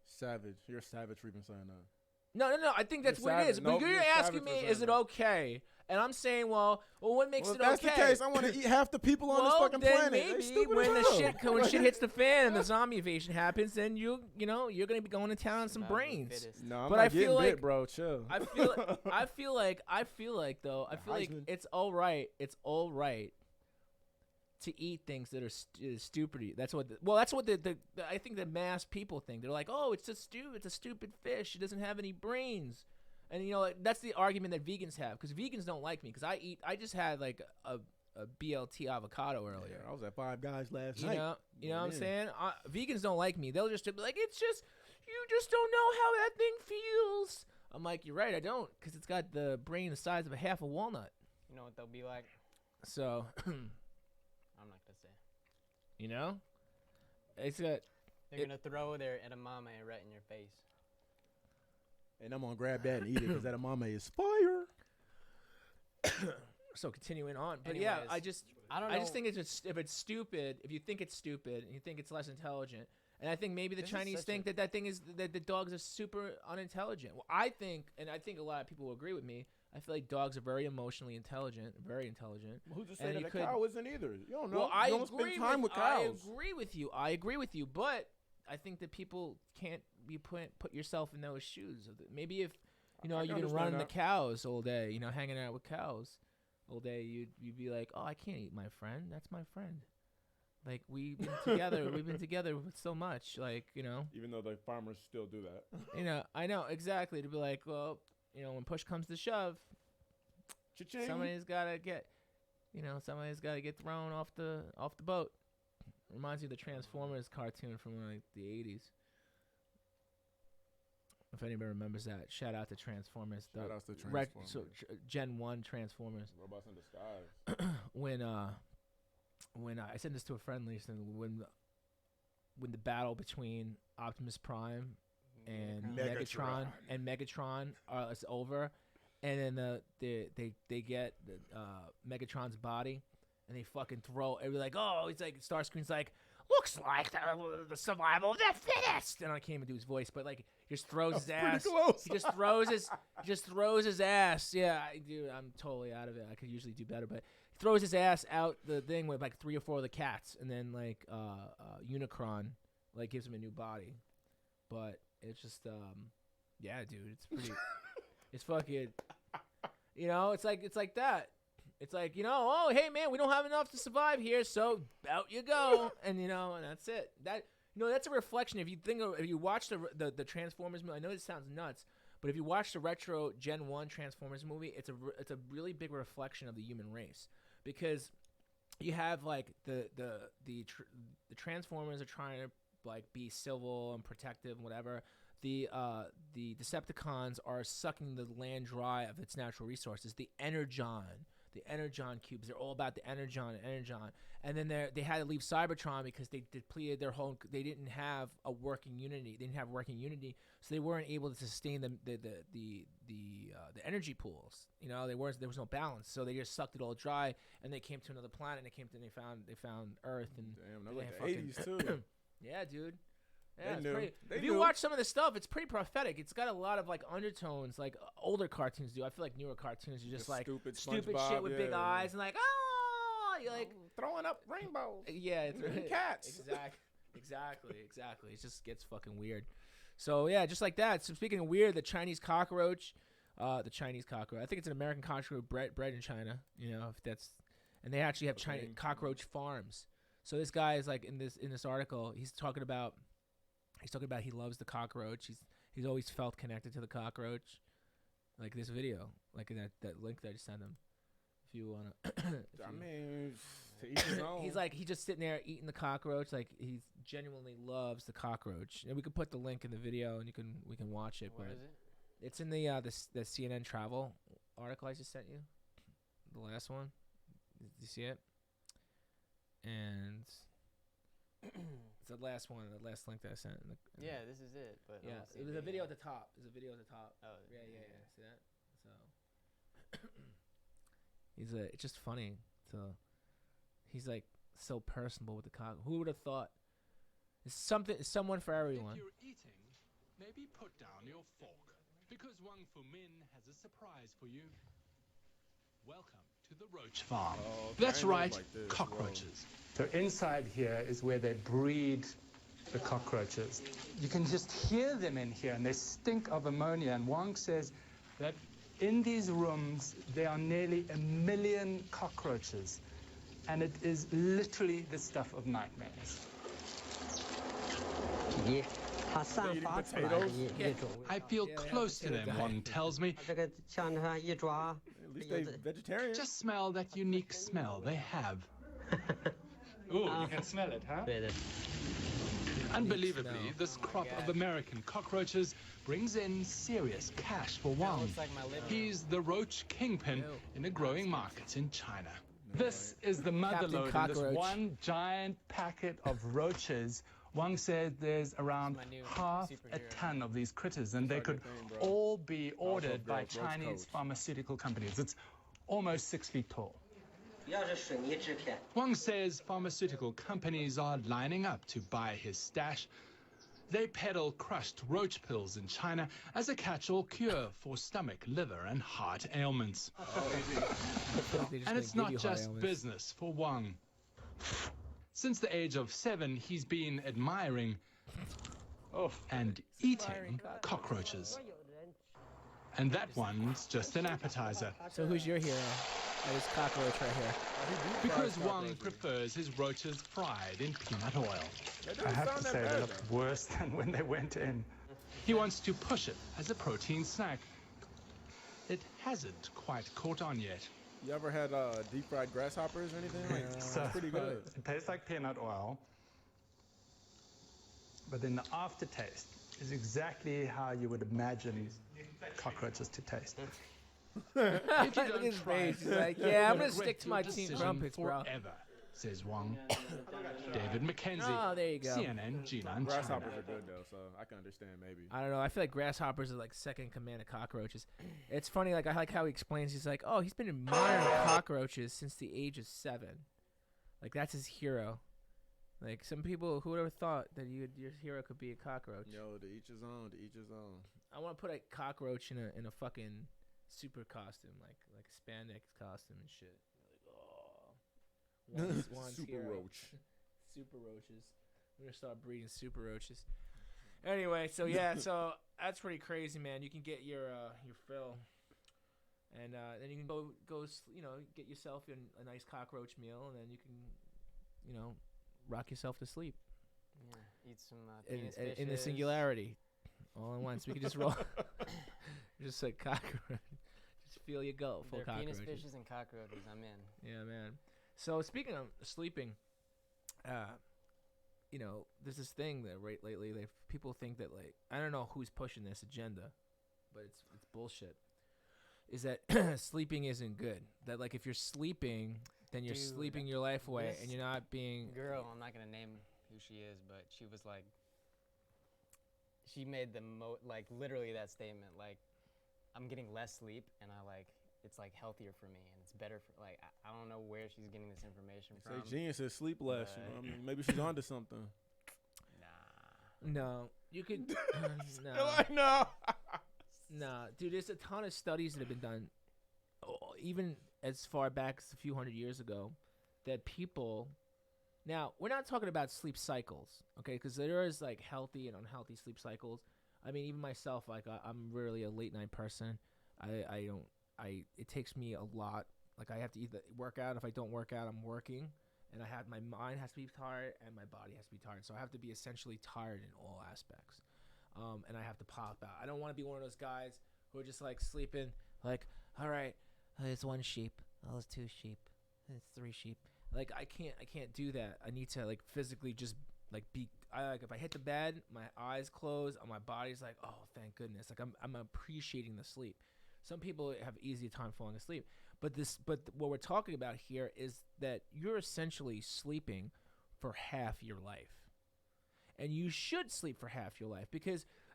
Savage. You're a savage for even saying that. No. I think that's You're what it is. savage. But Nope, you're you're asking savage me, for saying is it that. okay? And I'm saying, well, what makes Well, it if that's okay? the case, I want to eat half the people on this Well, fucking then planet. They maybe stupid when as hell. when shit hits the fan and the zombie invasion happens, then you're gonna be going to town on some Survival of the brains. fittest. No, I'm But not I feel getting like- bit, bro. Chill. I feel like though I The feel like Heisman. it's all right. It's all right to eat things that are stupid. That's what the I think the mass people think. They're like, oh, it's a stupid fish. It doesn't have any brains. And like, that's the argument that vegans have, because vegans don't like me because I just had like a BLT avocado earlier. I was at Five Guys last You night. know what I'm Yeah. saying? Vegans don't like me. They'll just be like, it's just, you just don't know how that thing feels. I'm like, you're right, I don't, because it's got the brain the size of a half a walnut. You know what they'll be like? So, I'm not gonna say. you know, it's got. They're gonna throw their edamame right in your face. And I'm gonna grab that and eat it because that edamame is fire. So continuing on, but yeah, Anyways, I just I don't know. I just think it's just, if it's stupid, if you think it's stupid and you think it's less intelligent, and I think maybe the This is Chinese such think a- that thing is that the dogs are super unintelligent. Well, I think, and I think a lot of people will agree with me. I feel like dogs are very emotionally intelligent, very intelligent. Who just And said that you a could- cow isn't either? You don't know. Well, I you don't agree spend time with cows. I agree with you, but I think that people can't be put yourself in those shoes. Maybe if I you've can been running the understand that. cows all day, hanging out with cows all day, you'd be like, oh, I can't eat my friend. That's my friend. Like we've been together. We've been together so much. Like Even though the farmers still do that. I know exactly. To be like, well, when push comes to shove, Cha-ching. somebody's gotta get thrown off the boat. Reminds me of the Transformers cartoon from like the 80s. If anybody remembers that, shout out to Transformers. The Shout outs to Transformers. Gen 1 Transformers. Robots in disguise. When I said this to a friend recently, when the battle between Optimus Prime and Megatron is over, and then they get Megatron's body, and they fucking throw it. Like, oh, it's like Starscream's like, looks like the survival of the fittest. And I can't even do his voice, but like, he just throws his ass. close. He just throws his ass. Yeah, dude, I'm totally out of it. I could usually do better, but he throws his ass out the thing with like 3 or 4 of the cats, and then like Unicron like gives him a new body. But it's just yeah, dude, it's pretty. It's fucking. It's like that. It's like, oh, hey man, we don't have enough to survive here, so out you go, and and that's it. That's a reflection. If you watch the Transformers movie, I know this sounds nuts, but if you watch the retro Gen 1 Transformers movie, it's a really big reflection of the human race, because you have like the Transformers are trying to like be civil and protective and whatever. The Decepticons are sucking the land dry of its natural resources. The Energon cubes, they're all about the Energon. And then they had to leave Cybertron because they depleted their whole. They didn't have a working unity. They didn't have working unity, so they weren't able to sustain the energy pools. There was no balance, so they just sucked it all dry. And they came to another planet. And they found Earth. And Damn, that they like had the fucking- 80s too. yeah, dude. They Yeah, it's knew. pretty. They If you knew. watch some of the stuff, it's pretty prophetic. It's got a lot of like undertones, like older cartoons do. I feel like newer cartoons are just like stupid stupid SpongeBob, shit with big yeah. eyes and like, oh, you're like, Throwing up rainbows. yeah, it's And cats. Exactly. It just gets fucking weird. So yeah, just like that. So speaking of weird, the Chinese cockroach. I think it's an American cockroach bred in China. If that's, and they actually have China Okay. cockroach farms. So this guy is like in this article, he's talking about he loves the cockroach. He's always felt connected to the cockroach. Like this video, like that link that I just sent him. If you wanna, I mean, to each his own. he's like, he's just sitting there eating the cockroach. Like he genuinely loves the cockroach. And we could put the link in the video, and we can watch it. Where but is it? it's in the CNN travel article I just sent you, the last one. Did you see it? And it's the last one, the last link that I sent. Yeah, this is it. But I Yeah, don't see it was the, a video at the top. There's a video at the top. Oh, Yeah. See that? So it's just funny. He's like so personable with the cock. Who would have thought? It's someone for everyone. If you're eating, maybe put down your fork, because Wang Fumin has a surprise for you. Welcome to the roach farm. Oh, That's kind of right, like this, cockroaches. So inside here is where they breed the cockroaches. You can just hear them in here, and they stink of ammonia. And Wang says that in these rooms, there are nearly 1 million cockroaches. And it is literally the stuff of nightmares. 咦，它散发出来的一种， I feel Yeah, close to potato them, guy. Wang tells me. 这个像它一抓， At least 有 they 的 vegetarian. Just smell that unique smell they have. Ooh, you can smell it, huh? 对的， Unbelievably, No. this crop God. of American cockroaches brings in serious cash for That Wang. looks like my liver. He's the roach kingpin Ew. in a growing market in China. This is the mother Captain load in this Cockroach. one giant packet of roaches. Wang said there's around my new half a superhero. ton of these critters, and they like your could thing, bro. all be ordered by girls, roach Chinese coats. pharmaceutical companies. It's almost 6 feet tall. 要是水泥制片， Wang says pharmaceutical companies are lining up to buy his stash. They peddle crushed roach pills in China as a catch-all cure for stomach, liver, and heart ailments. And it's not just business for Wang. Since the age of 7, he's been admiring and eating cockroaches. And that one's just an appetizer, So who's your hero? That is Cockroach right here. because Wang prefers his roaches fried in peanut oil. That I doesn't have sound to that say, bad, they look though. worse than when they went in. He wants to push it as a protein snack. It hasn't quite caught on yet. You ever had deep fried grasshoppers or anything? Like, So, it's pretty good. It tastes like peanut oil, but then the aftertaste is exactly how you would imagine cockroaches to taste. Look at his face. He's like, yeah, I'm gonna stick to my Regret your team decision crumpets, bro. forever, says Wang. David Mackenzie, Oh, there you go. CNN, Jinan, Grasshoppers China. are good though, so I can understand maybe. I don't know. I feel like grasshoppers are like second in command of cockroaches. It's funny. Like I like how he explains. He's like, oh, he's been admiring cockroaches since the age of 7. Like that's his hero. Like some people, who would ever thought that your hero could be a cockroach? Yo, to each his own. To each his own. I want to put a cockroach in a fucking super costume, like spandex costume and shit. Like, oh, Juan's Super hero. roach. Super roaches. We're gonna start breeding super roaches. Anyway, so yeah, so that's pretty crazy, man. You can get your fill, and then you can get yourself a nice cockroach meal, and then you can, rock yourself to sleep Yeah, eat some in, penis in the fishes. singularity, all at once. We can just roll, just like cockroach. Just feel you go, full They're penis cockroaches. fishes and cockroaches. I'm in. Yeah, man. So speaking of sleeping, there's this thing that lately people think that, like, I don't know who's pushing this agenda, but it's bullshit. Is that sleeping isn't good? That, like, if you're sleeping, then you're Dude, sleeping your life away, this and you're not being. Girl, I'm not gonna name who she is, but she was like, she made the literally that statement, like, I'm getting less sleep, and it's like healthiher for me, and it's better for, like, I don't know where she's getting this information Say from. genius says sleep less. You know what I mean, maybe she's onto something. Nah. No, you could. No. No. Nah, dude, there's a ton of studies that have been done, even as far back as a few hundred years ago, that people. Now, we're not talking about sleep cycles, okay? Because there is, like, healthy and unhealthy sleep cycles. I mean, even myself, like, I'm really a late night person. It takes me a lot. Like, I have to either work out. If I don't work out, I'm working. And my mind has to be tired and my body has to be tired. So I have to be essentially tired in all aspects. And I have to pop out. I don't want to be one of those guys who are just, like, sleeping, like, all right, it's 1 sheep. Oh, it's 2 sheep. It's 3 sheep. Like, I can't do that. I need to, like, physically just, like, if I hit the bed, my eyes close, and my body's like, oh, thank goodness. Like, I'm appreciating the sleep. Some people have easier time falling asleep. But what we're talking about here is that you're essentially sleeping for half your life. And you should sleep for half your life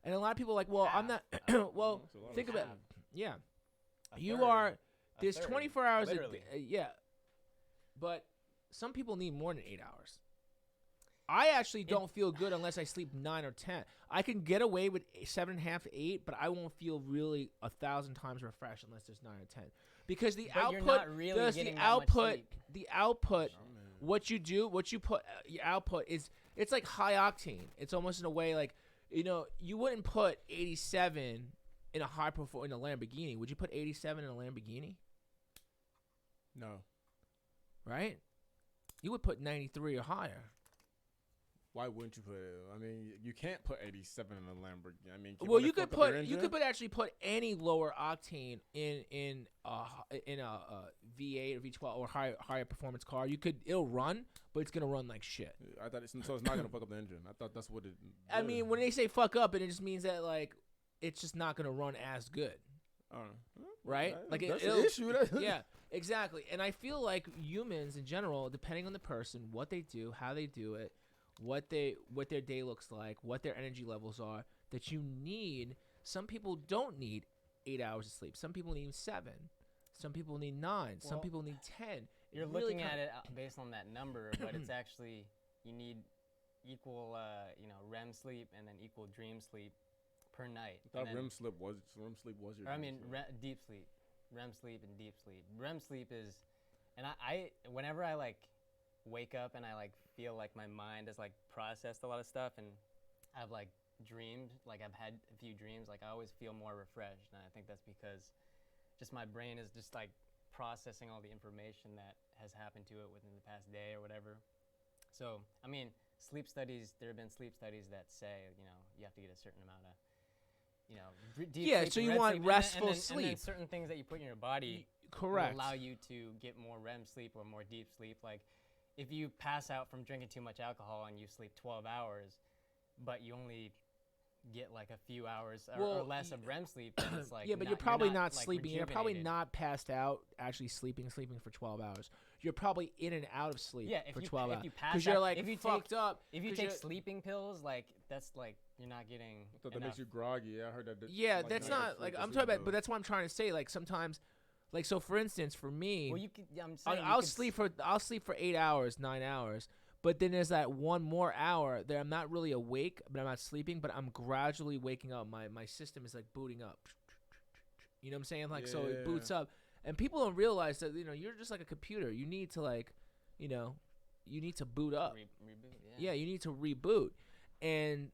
and a lot of people are like, well, I'm not, well, That's a lot of think about it. half. Yeah. A You third. are, A there's third, 24 hours literally. a day. Yeah. But some people need more than 8 hours. I actually don't feel good unless I sleep 9 or 10. I can get away with 7.5 to 8, but I won't feel really 1,000 times refreshed unless there's 9 or 10. Because the But output, you're not really there's getting the that much output, sleep. the output. What you do, what you put, your output it's like high octane. It's almost in a way like, you wouldn't put 87 in a in a Lamborghini. Would you put 87 in a Lamborghini? No. Right? You would put 93 or higher. Why wouldn't you put it? I mean, you can't put 87 in a Lamborghini. I mean, Well, will you it could fuck up your put you engine? could actually put any lower octane in a V8 or V12 or higher performance car. It'll run, but it's gonna run like shit. I thought so. It's not gonna fuck up the engine. I thought that's what it. I mean, when they say fuck up, it just means that like it's just not gonna run as good, right? Like that's it'll, an issue. yeah, exactly. And I feel like humans in general, depending on the person, what they do, how they do it, what their day looks like, what their energy levels are, that you need. Some people don't need 8 hours of sleep. Some people need 7. Some people need 9. Some Well, people need 10. You're really looking kind at it based on that number, but it's actually you need equal, REM sleep and then equal dream sleep per night. I thought And then- REM sleep was your. or I dream mean, sleep. deep sleep, REM sleep and deep sleep. REM sleep is, and I whenever I like wake up and I like feel like my mind has like processed a lot of stuff and I've like dreamed, like I've had a few dreams, like I always feel more refreshed, and I think that's because just my brain is just like processing all the information that has happened to it within the past day or whatever. So I mean, sleep studies. There have been sleep studies that say you have to get a certain amount of deep Yeah, sleep so and you REM want sleep, and then- restful and then sleep. certain things that you put in your body Correct. will allow you to get more REM sleep or more deep sleep. Like if you pass out from drinking too much alcohol and you sleep 12 hours, but you only get like a few hours or Well, less of REM sleep, then it's like yeah, but you're probably not sleeping. You're probably not passed out, actually sleeping for 12 hours. You're probably in and out of sleep Yeah, if for you 12 if hours you pass you're out- like if you fucked up. If you 'cause take you're- sleeping pills, like that's like you're not getting I thought that enough. makes you groggy. I heard that. Yeah, like, that's not not good like for I'm sleep talking about, pills. but that's what I'm trying to say. Like sometimes, like so for instance, for me, Well, you could. I'm saying you I'll could sleep for 8 hours, 9 hours. But then there's that one more hour that I'm not really awake, but I'm not sleeping, but I'm gradually waking up. My system is like booting up. You know what I'm saying? Like so it boots up. And people don't realize that you're just like a computer. You need to like, you need to boot up. reboot. Yeah, you need to reboot. And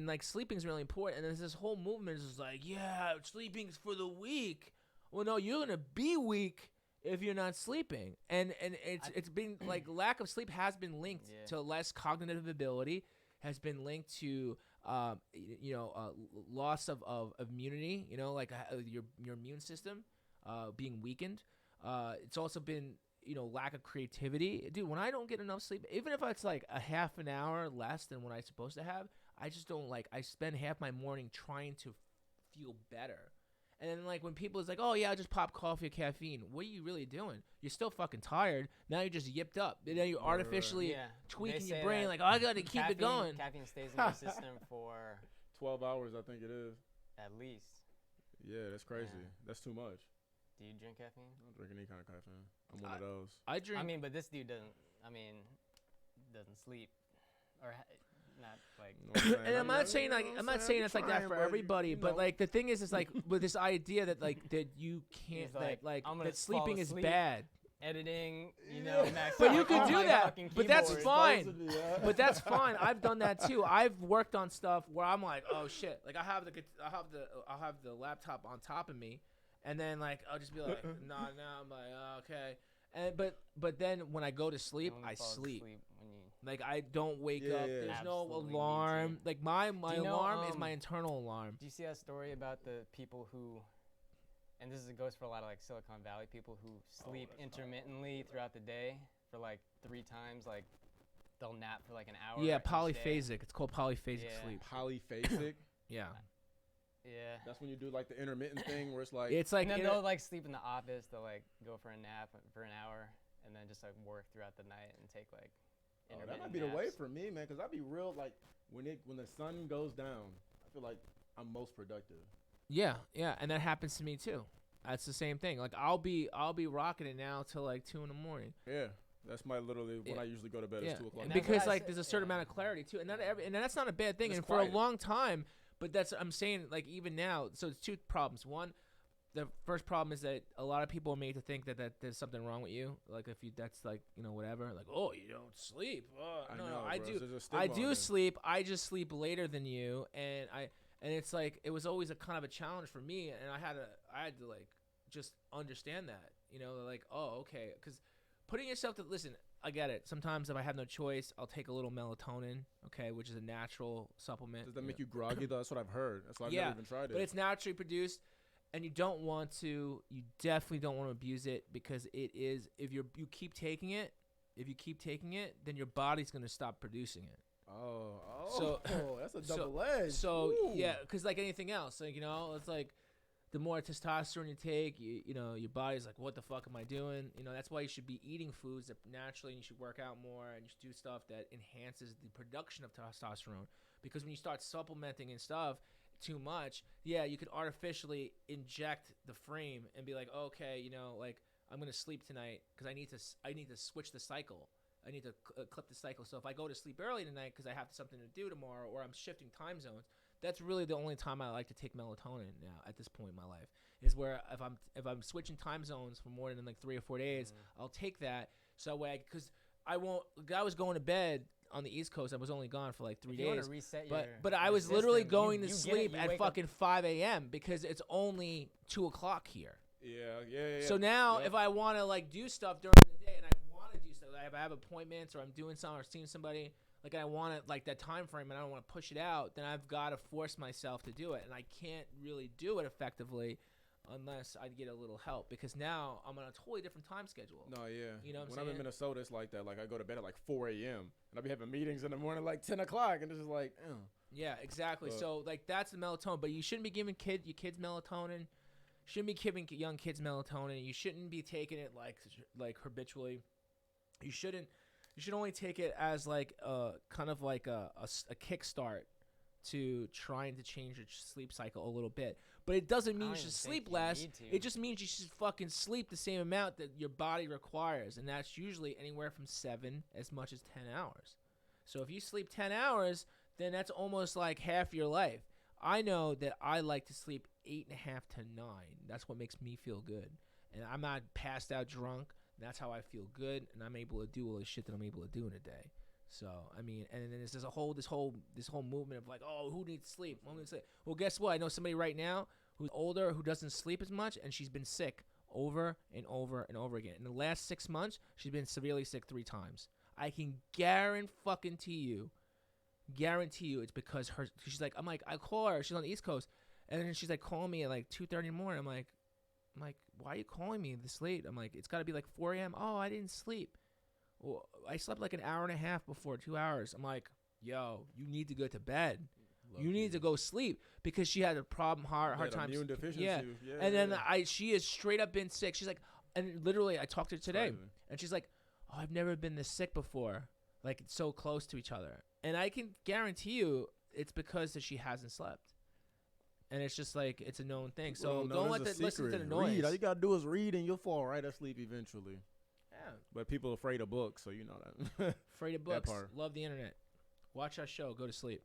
like sleeping's really important. And there's this whole movement is just like, yeah, sleeping's for the weak. Well, no, you're gonna be weak if you're not sleeping. And it's been like lack of sleep has been linked Yeah. to less cognitive ability, has been linked to loss of immunity. Like your immune system being weakened. It's also been lack of creativity. Dude, when I don't get enough sleep, even if it's like a half an hour less than what I'm supposed to have, I just don't like. I spend half my morning trying to feel better. And then like when people is like, oh yeah, I just pop coffee or caffeine. What are you really doing? You're still fucking tired. Now you're just yipped up. And then you're artificially Yeah. tweaking They your say brain that like, oh, I gotta keep it going. Caffeine stays in your system for 12 hours, I think it is. at least. Yeah, that's crazy. Yeah. That's too much. Do you drink caffeine? I don't drink any kind of caffeine. I'm one of those. I drink. I mean, but this dude doesn't. Doesn't sleep, or not like. You know what I'm saying? And I'm not saying like you know I'm what not saying it's like that trying, for but everybody, you but know. like the thing is like with this idea that like that you can't He's like, that I'm gonna that sleeping fall is asleep. bad. Editing, Yeah. max But out you could on do my that, fucking but that's keyboard. fine. But that's fine. I've done that too. I've worked on stuff where I'm like, oh shit, like I'll have the laptop on top of me, and then like I'll just be like, nah. I'm like, oh, okay, and but then when I go to sleep, When you I fall sleep. asleep when you- Like I don't wake Yeah, up. yeah. There's no Absolutely need alarm. to. Like my Do you know, alarm is my internal alarm. Do you see that story about the people who, and goes for a lot of like Silicon Valley people who sleep intermittently throughout the day for like 3 times, like they'll nap for like an hour. Yeah, each day. polyphasic. It's called polyphasic Yeah. sleep. Polyphasic. Yeah. Yeah. That's when you do like the intermittent thing where it's like. It's like And then inter- they'll like sleep in the office. They'll like go for a nap for an hour, and then just like work throughout the night and take like. Oh, that intermittent might be the way naps. for me, man, because I be real like when the sun goes down, I feel like I'm most productive. yeah, and that happens to me too. That's the same thing. Like I'll be rocking it now till like 2 a.m. Yeah, that's my literally when Yeah. I usually go to bed. Yeah, It's 2 o'clock. and That's what because I like said, there's a certain yeah. amount of clarity too, and and that's not a bad thing. It's And for quiet. a long time, but that's I'm saying like even now. So it's 2 problems. One, the first problem is that a lot of people are made to think that there's something wrong with you. Like if you that's like whatever. Like oh you don't sleep. I No, know, I bro. do. There's a I stigma on do it. sleep. I just sleep later than you, and it's like it was always a kind of a challenge for me, and I had to like just understand that, like oh okay, because putting yourself to listen. I get it. Sometimes if I have no choice, I'll take a little melatonin, okay, which is a natural supplement. Does that make you groggy though? That's what I've heard. That's why I've Yeah, never even tried it. But it's naturally produced, and you definitely don't want to abuse it, because it is, if you keep taking it, then your body's gonna stop producing it. So that's a double edge. So Ooh. yeah, because like anything else, like, you know, it's like the more testosterone you take, you know, your body's like, what the fuck am I doing? You know, that's why you should be eating foods that naturally, and you should work out more, and you should do stuff that enhances the production of testosterone. Because when you start supplementing and stuff too much, yeah, you could artificially inject the frame and be like, okay, you know, like, I'm gonna sleep tonight because I need to switch the cycle. I need to clip the cycle. So if I go to sleep early tonight because I have something to do tomorrow, or I'm shifting time zones, that's really the only time I like to take melatonin now at this point in my life, is where if I'm switching time zones for more than like 3 or 4 days, I'll take that. So that way, because I was going to bed on the East Coast. I was only gone for like 3 If you want days. to reset But I your was literally system, going to you get it, sleep you at wake up- fucking 5 a.m. because it's only 2 o'clock here. Yeah. So now, Yep. if I want to like do stuff during the day, and I want to do stuff, like if I have appointments or I'm doing something or seeing somebody, like I want to like that time frame, and I don't want to push it out, then I've got to force myself to do it, and I can't really do it effectively unless I get a little help, because now I'm on a totally different time schedule. No, yeah. You know what I'm when I'm saying? in Minnesota, it's like that. Like I go to bed at like 4 a.m. and I'll be having meetings in the morning like 10 o'clock, and it's just like, Yeah, exactly. But- So like that's the melatonin, but you shouldn't be giving your kids melatonin. Shouldn't be giving young kids melatonin. You shouldn't be taking it like habitually. You should only take it as like kind of like a kickstart to trying to change your sleep cycle a little bit. But it doesn't mean I you don't should even sleep think you less. need to. It just means you should fucking sleep the same amount that your body requires, and that's usually anywhere from 7 as much as 10 hours. So if you sleep 10 hours, then that's almost like half your life. I know that I like to sleep 8.5 to 9. That's what makes me feel good. And I'm not passed out drunk. That's how I feel good, and I'm able to do all the shit that I'm able to do in a day. So I mean, and then there's this whole movement of like, oh, who needs sleep? Who needs sleep? Well, guess what? I know somebody right now who's older who doesn't sleep as much, and she's been sick over and over and over again. In the last 6 months, she's been severely sick 3 times. I can guarantee you it's because she's like, I'm like, I call her, she's on the East Coast, and then she's like calling me at like 2:30 in the morning. I'm like, why are you calling me this late? I'm like, it's got to be like 4 a.m. Oh, I didn't sleep. Well, I slept like an hour and a half before, 2 hours. I'm like, yo, you need to go to bed. You need to go sleep, because she had a problem, hard time. Immune deficiency. Yeah. And then she has straight up been sick. She's like, and literally I talked to her today, and she's like, oh, I've never been this sick before. Like, it's so close to each other. And I can guarantee you it's because that she hasn't slept. And it's just like, it's a known thing. So don't listen to the noise. Read. All you gotta do is read, and you'll fall right asleep eventually. Yeah. But people are afraid of books, so you know that. Afraid of That books. part. Love the internet. Watch our show. Go to sleep.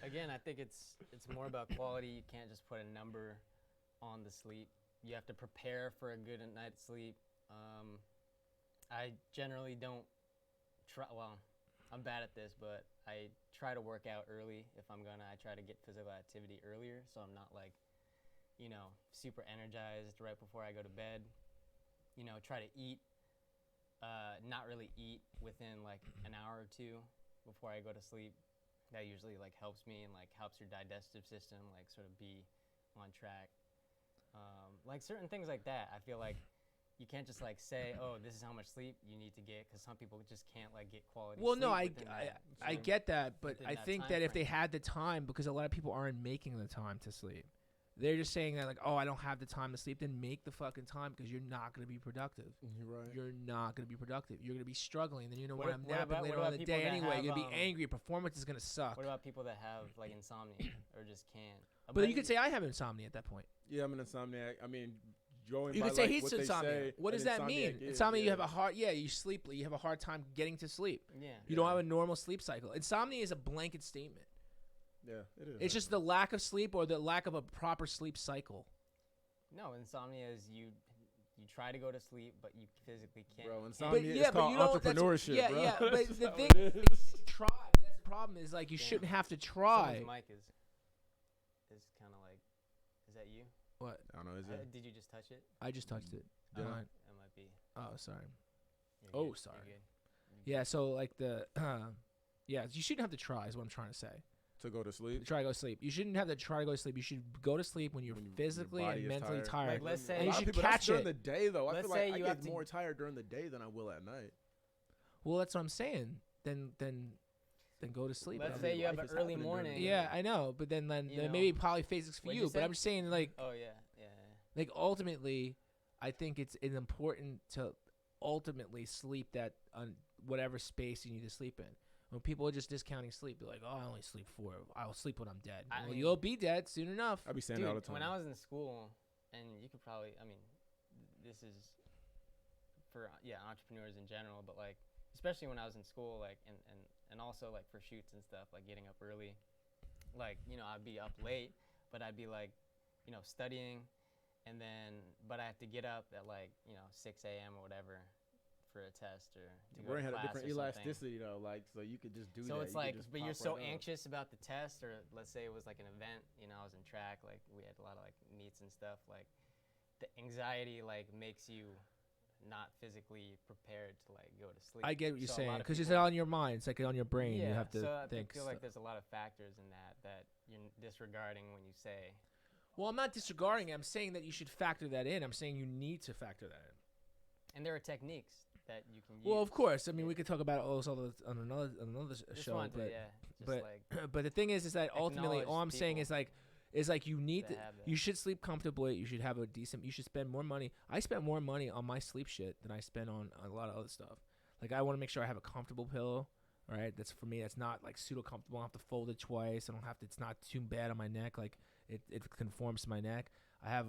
Again, I think it's more about quality. You can't just put a number on the sleep. You have to prepare for a good night's sleep. I generally don't try. Well, I'm bad at this, but I try to work out early if I'm gonna. I try to get physical activity earlier, so I'm not like, super energized right before I go to bed. Try to eat. Not really eat within like an hour or two before I go to sleep. That usually like helps me and like helps your digestive system like sort of be on track. Like certain things like that, I feel like you can't just like say, oh, this is how much sleep you need to get, because some people just can't like get quality Well, sleep. no, I within that get that, but within I that think time that if they frame. had the time, because a lot of people aren't making the time to sleep. They're just saying that like, oh, I don't have the time to sleep. Then make the fucking time, because you're not going to be productive. You're right. You're not going to be productive. You're going to be struggling. Then What I'm ab- what napping about- later what on in about the people day that anyway. have, You're going to be angry. Your performance is going to suck. What about people that have like insomnia or just can't? But you could say I have insomnia at that point. Yeah, I'm an insomniac. I mean, going You by could say like he's what they insomnia. say What does an that mean? insomniac is, Insomnia, you have yeah. a hard, you sleep, you have a hard time getting to sleep. Yeah. You don't have a normal sleep cycle. Insomnia is a blanket statement. Yeah, it is. It's just the lack of sleep or the lack of a proper sleep cycle. No, insomnia is you try to go to sleep, but you physically can't. Bro, can't. insomnia is but called you know, that's- entrepreneurship, yeah, bro. yeah, but That's the how thing it is, is. try. But that's the problem. Is like you Damn. shouldn't have to try. Someone's mic is kind of like. Is that you? What? I don't know. Is it? Did you just touch it? I just touched it. Yeah. Alright. sorry. You're Oh, good, sorry. you're good. Yeah, so like the yeah, you shouldn't have to try is what I'm trying to say. To go to sleep. Try to go to sleep. You shouldn't have to try to go to sleep. You should go to sleep when you're When your physically body and is mentally tired. tired. Like, let's say- and A you lot of should people, that's catch during it. the day though. I Let's feel like say I you get have to- more tired during the day than I will at night. Well, that's what I'm saying. Then go to sleep. Let's I say mean, you have life an is early happening during the morning. day. yeah, I know, but then You maybe know. polyphasics for What'd you. you But say? I'm just saying like Oh yeah. like ultimately, I think it's important to ultimately sleep that on whatever space you need to sleep in. When people are just discounting sleep, they're like, "Oh, I only sleep 4. I'll sleep when I'm dead." I Well, mean- you'll be dead soon enough. I be saying Dude, that all the time. when I was in school, and you could probably, I mean, this is for entrepreneurs in general, but like especially when I was in school, like and also like for shoots and stuff, like getting up early, like I'd be up late, but I'd be like, studying, and then but I have to get up at like 6 a.m. or whatever for a test or to Your go brain to had a class different or something. elasticity though, like so you could just do that. So it's You could like, just but you're pop so right up. anxious about the test, or let's say it was like an event. I was in track, like we had a lot of like meets and stuff. Like the anxiety like makes you not physically prepared to like go to sleep. I get what you're So a saying lot of because it's people- on your mind. It's like on your brain. Yeah, You have to so I think. feel like stuff. there's a lot of factors in that you're disregarding when you say. Well, I'm not disregarding it. I'm saying that you should factor that in. I'm saying you need to factor that in. And there are techniques that you can use. Well, of course. I mean, Yeah. we could talk about all those other on another Just show, wanted to, but just but like but the thing is that ultimately, all I'm Acknowledge saying people is like you need that to. have that. You should sleep comfortably. You should have a decent. You should spend more money. I spend more money on my sleep shit than I spend on a lot of other stuff. Like I want to make sure I have a comfortable pillow. All right, that's for me. That's not like pseudo comfortable. I don't have to fold it twice. I don't have to. It's not too bad on my neck. Like it conforms to my neck. I have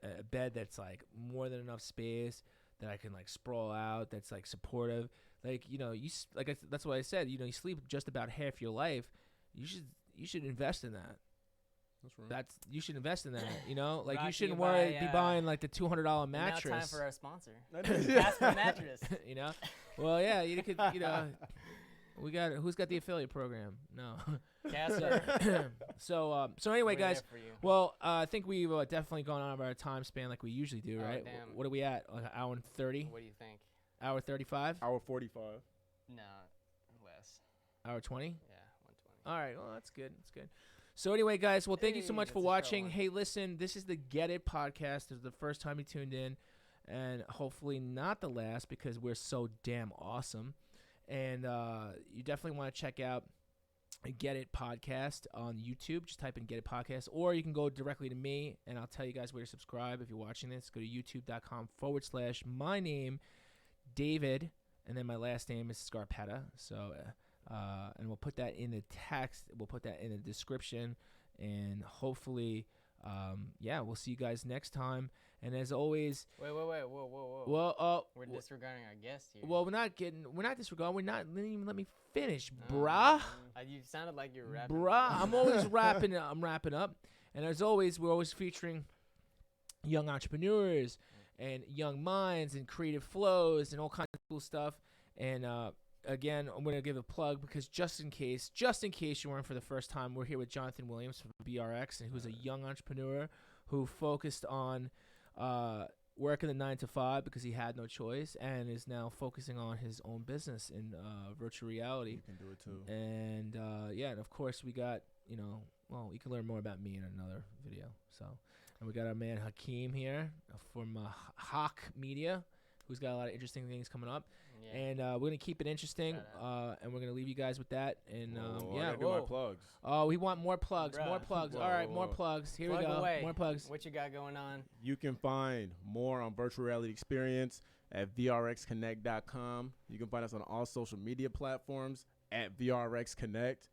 a bed that's like more than enough space that I can like sprawl out. That's like supportive. Like that's what I said. You sleep just about half your life. You should invest in that. That's right. You should invest in that. Like Brought you to shouldn't you worry by, be buying like the $200 mattress. Now time for our sponsor. Casper Mattress. Well, yeah, you could. We got who's got the affiliate program? No. Casper. So anyway, We're there guys. for you. Well, I think we've definitely gone on our time span like we usually do, Oh, right? damn. What are we at? Like an hour and 30? What do you think? Hour 35? Hour 45. No, less. Hour 20? Yeah, 120. All right. Well, that's good. That's good. So anyway, guys, well, thank you so Hey, much that's for a short watching. one. Hey, listen, this is the Get It podcast. This is the first time you tuned in, and hopefully not the last because we're so damn awesome. And you definitely want to check out Get It podcast on YouTube. Just type in Get It podcast, or you can go directly to me, and I'll tell you guys where to subscribe if you're watching this. Go to youtube.com/my name, David, and then my last name is Scarpetta. So, and we'll put that in the text. We'll put that in the description, and hopefully, we'll see you guys next time. And as always, Wait, whoa. well, We're disregarding our guest here. well, we're not disregarding. We're not. Let me finish, Oh, bruh. you sounded like you're rapping. Bruh, I'm always wrapping up. I'm wrapping up. And as always, we're always featuring young entrepreneurs and young minds and creative flows and all kinds of cool stuff. And again, I'm going to give a plug because just in case you weren't for the first time, we're here with Jonathan Williams from BRX, and who's a young entrepreneur who focused on working the 9 to 5 because he had no choice, and is now focusing on his own business in virtual reality. You can do it too. And and of course we got, you can learn more about me in another video. So, and we got our man Hakeem here from Hawk Media, who's got a lot of interesting things coming up. Yeah. And we're gonna keep it interesting, Shout and we're gonna leave you guys with that. And I gotta do my plugs. Oh, we want more plugs. More Bruh. plugs. Whoa, All right, whoa, more whoa. plugs. Here Plug we go. away. More plugs. What you got going on? You can find more on virtual reality experience at vrxconnect.com. You can find us on all social media platforms at vrxconnect.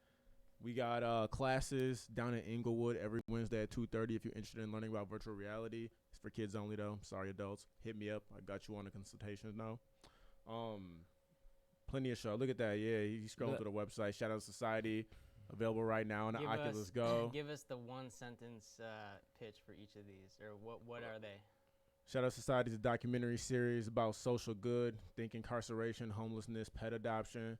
We got classes down in Inglewood every Wednesday at 2:30 if you're interested in learning about virtual reality. It's for kids only though. Sorry adults. Hit me up. I got you on the consultations now. Plenty of show. Look at that. Yeah, he's scrolling through the website. Shadow Society available right now on the Oculus Go. Give us the one sentence pitch for each of these, or what are they? Shadow Society is a documentary series about social good, think incarceration, homelessness, pet adoption.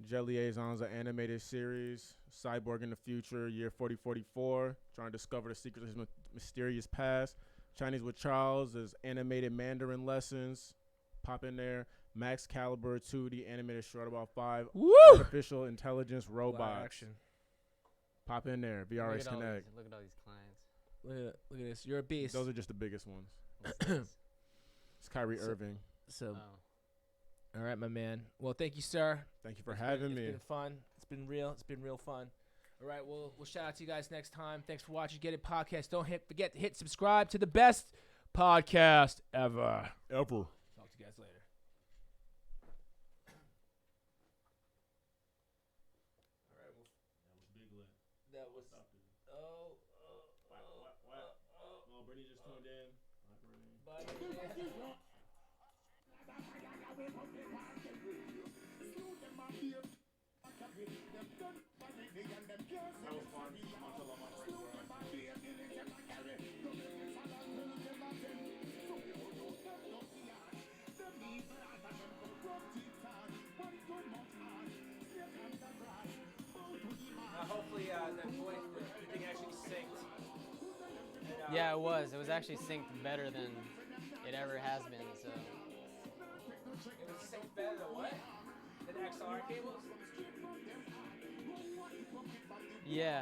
Jelly Liaisons, an animated series. Cyborg in the Future, year 4044, trying to discover the secrets of his mysterious past. Chinese with Charles is animated Mandarin lessons. Pop in there. Max Caliber 2D animated short about 5. Woo! Artificial intelligence Live robots. action. Pop in there. Look VRX at all Connect. these- Look at all these clients. Look at this. You're a beast. Those are just the biggest ones. What's this? It's Kyrie So- Irving. So, Oh. all right, my man. Well, thank you, sir. Thank you for having me. It's been fun. It's been real. It's been real fun. All right, we'll shout out to you guys next time. Thanks for watching Get It Podcast. Don't forget to hit subscribe to the best podcast ever. Ever. Talk to you guys later. All right, well, that was oh. Oh, Brittany just tuned in. Bye. Hopefully, that voice, the thing actually synced. And, Yeah, it was. It was actually synced better than it ever has been. So It was synced better than what? Than XR cables? yeah,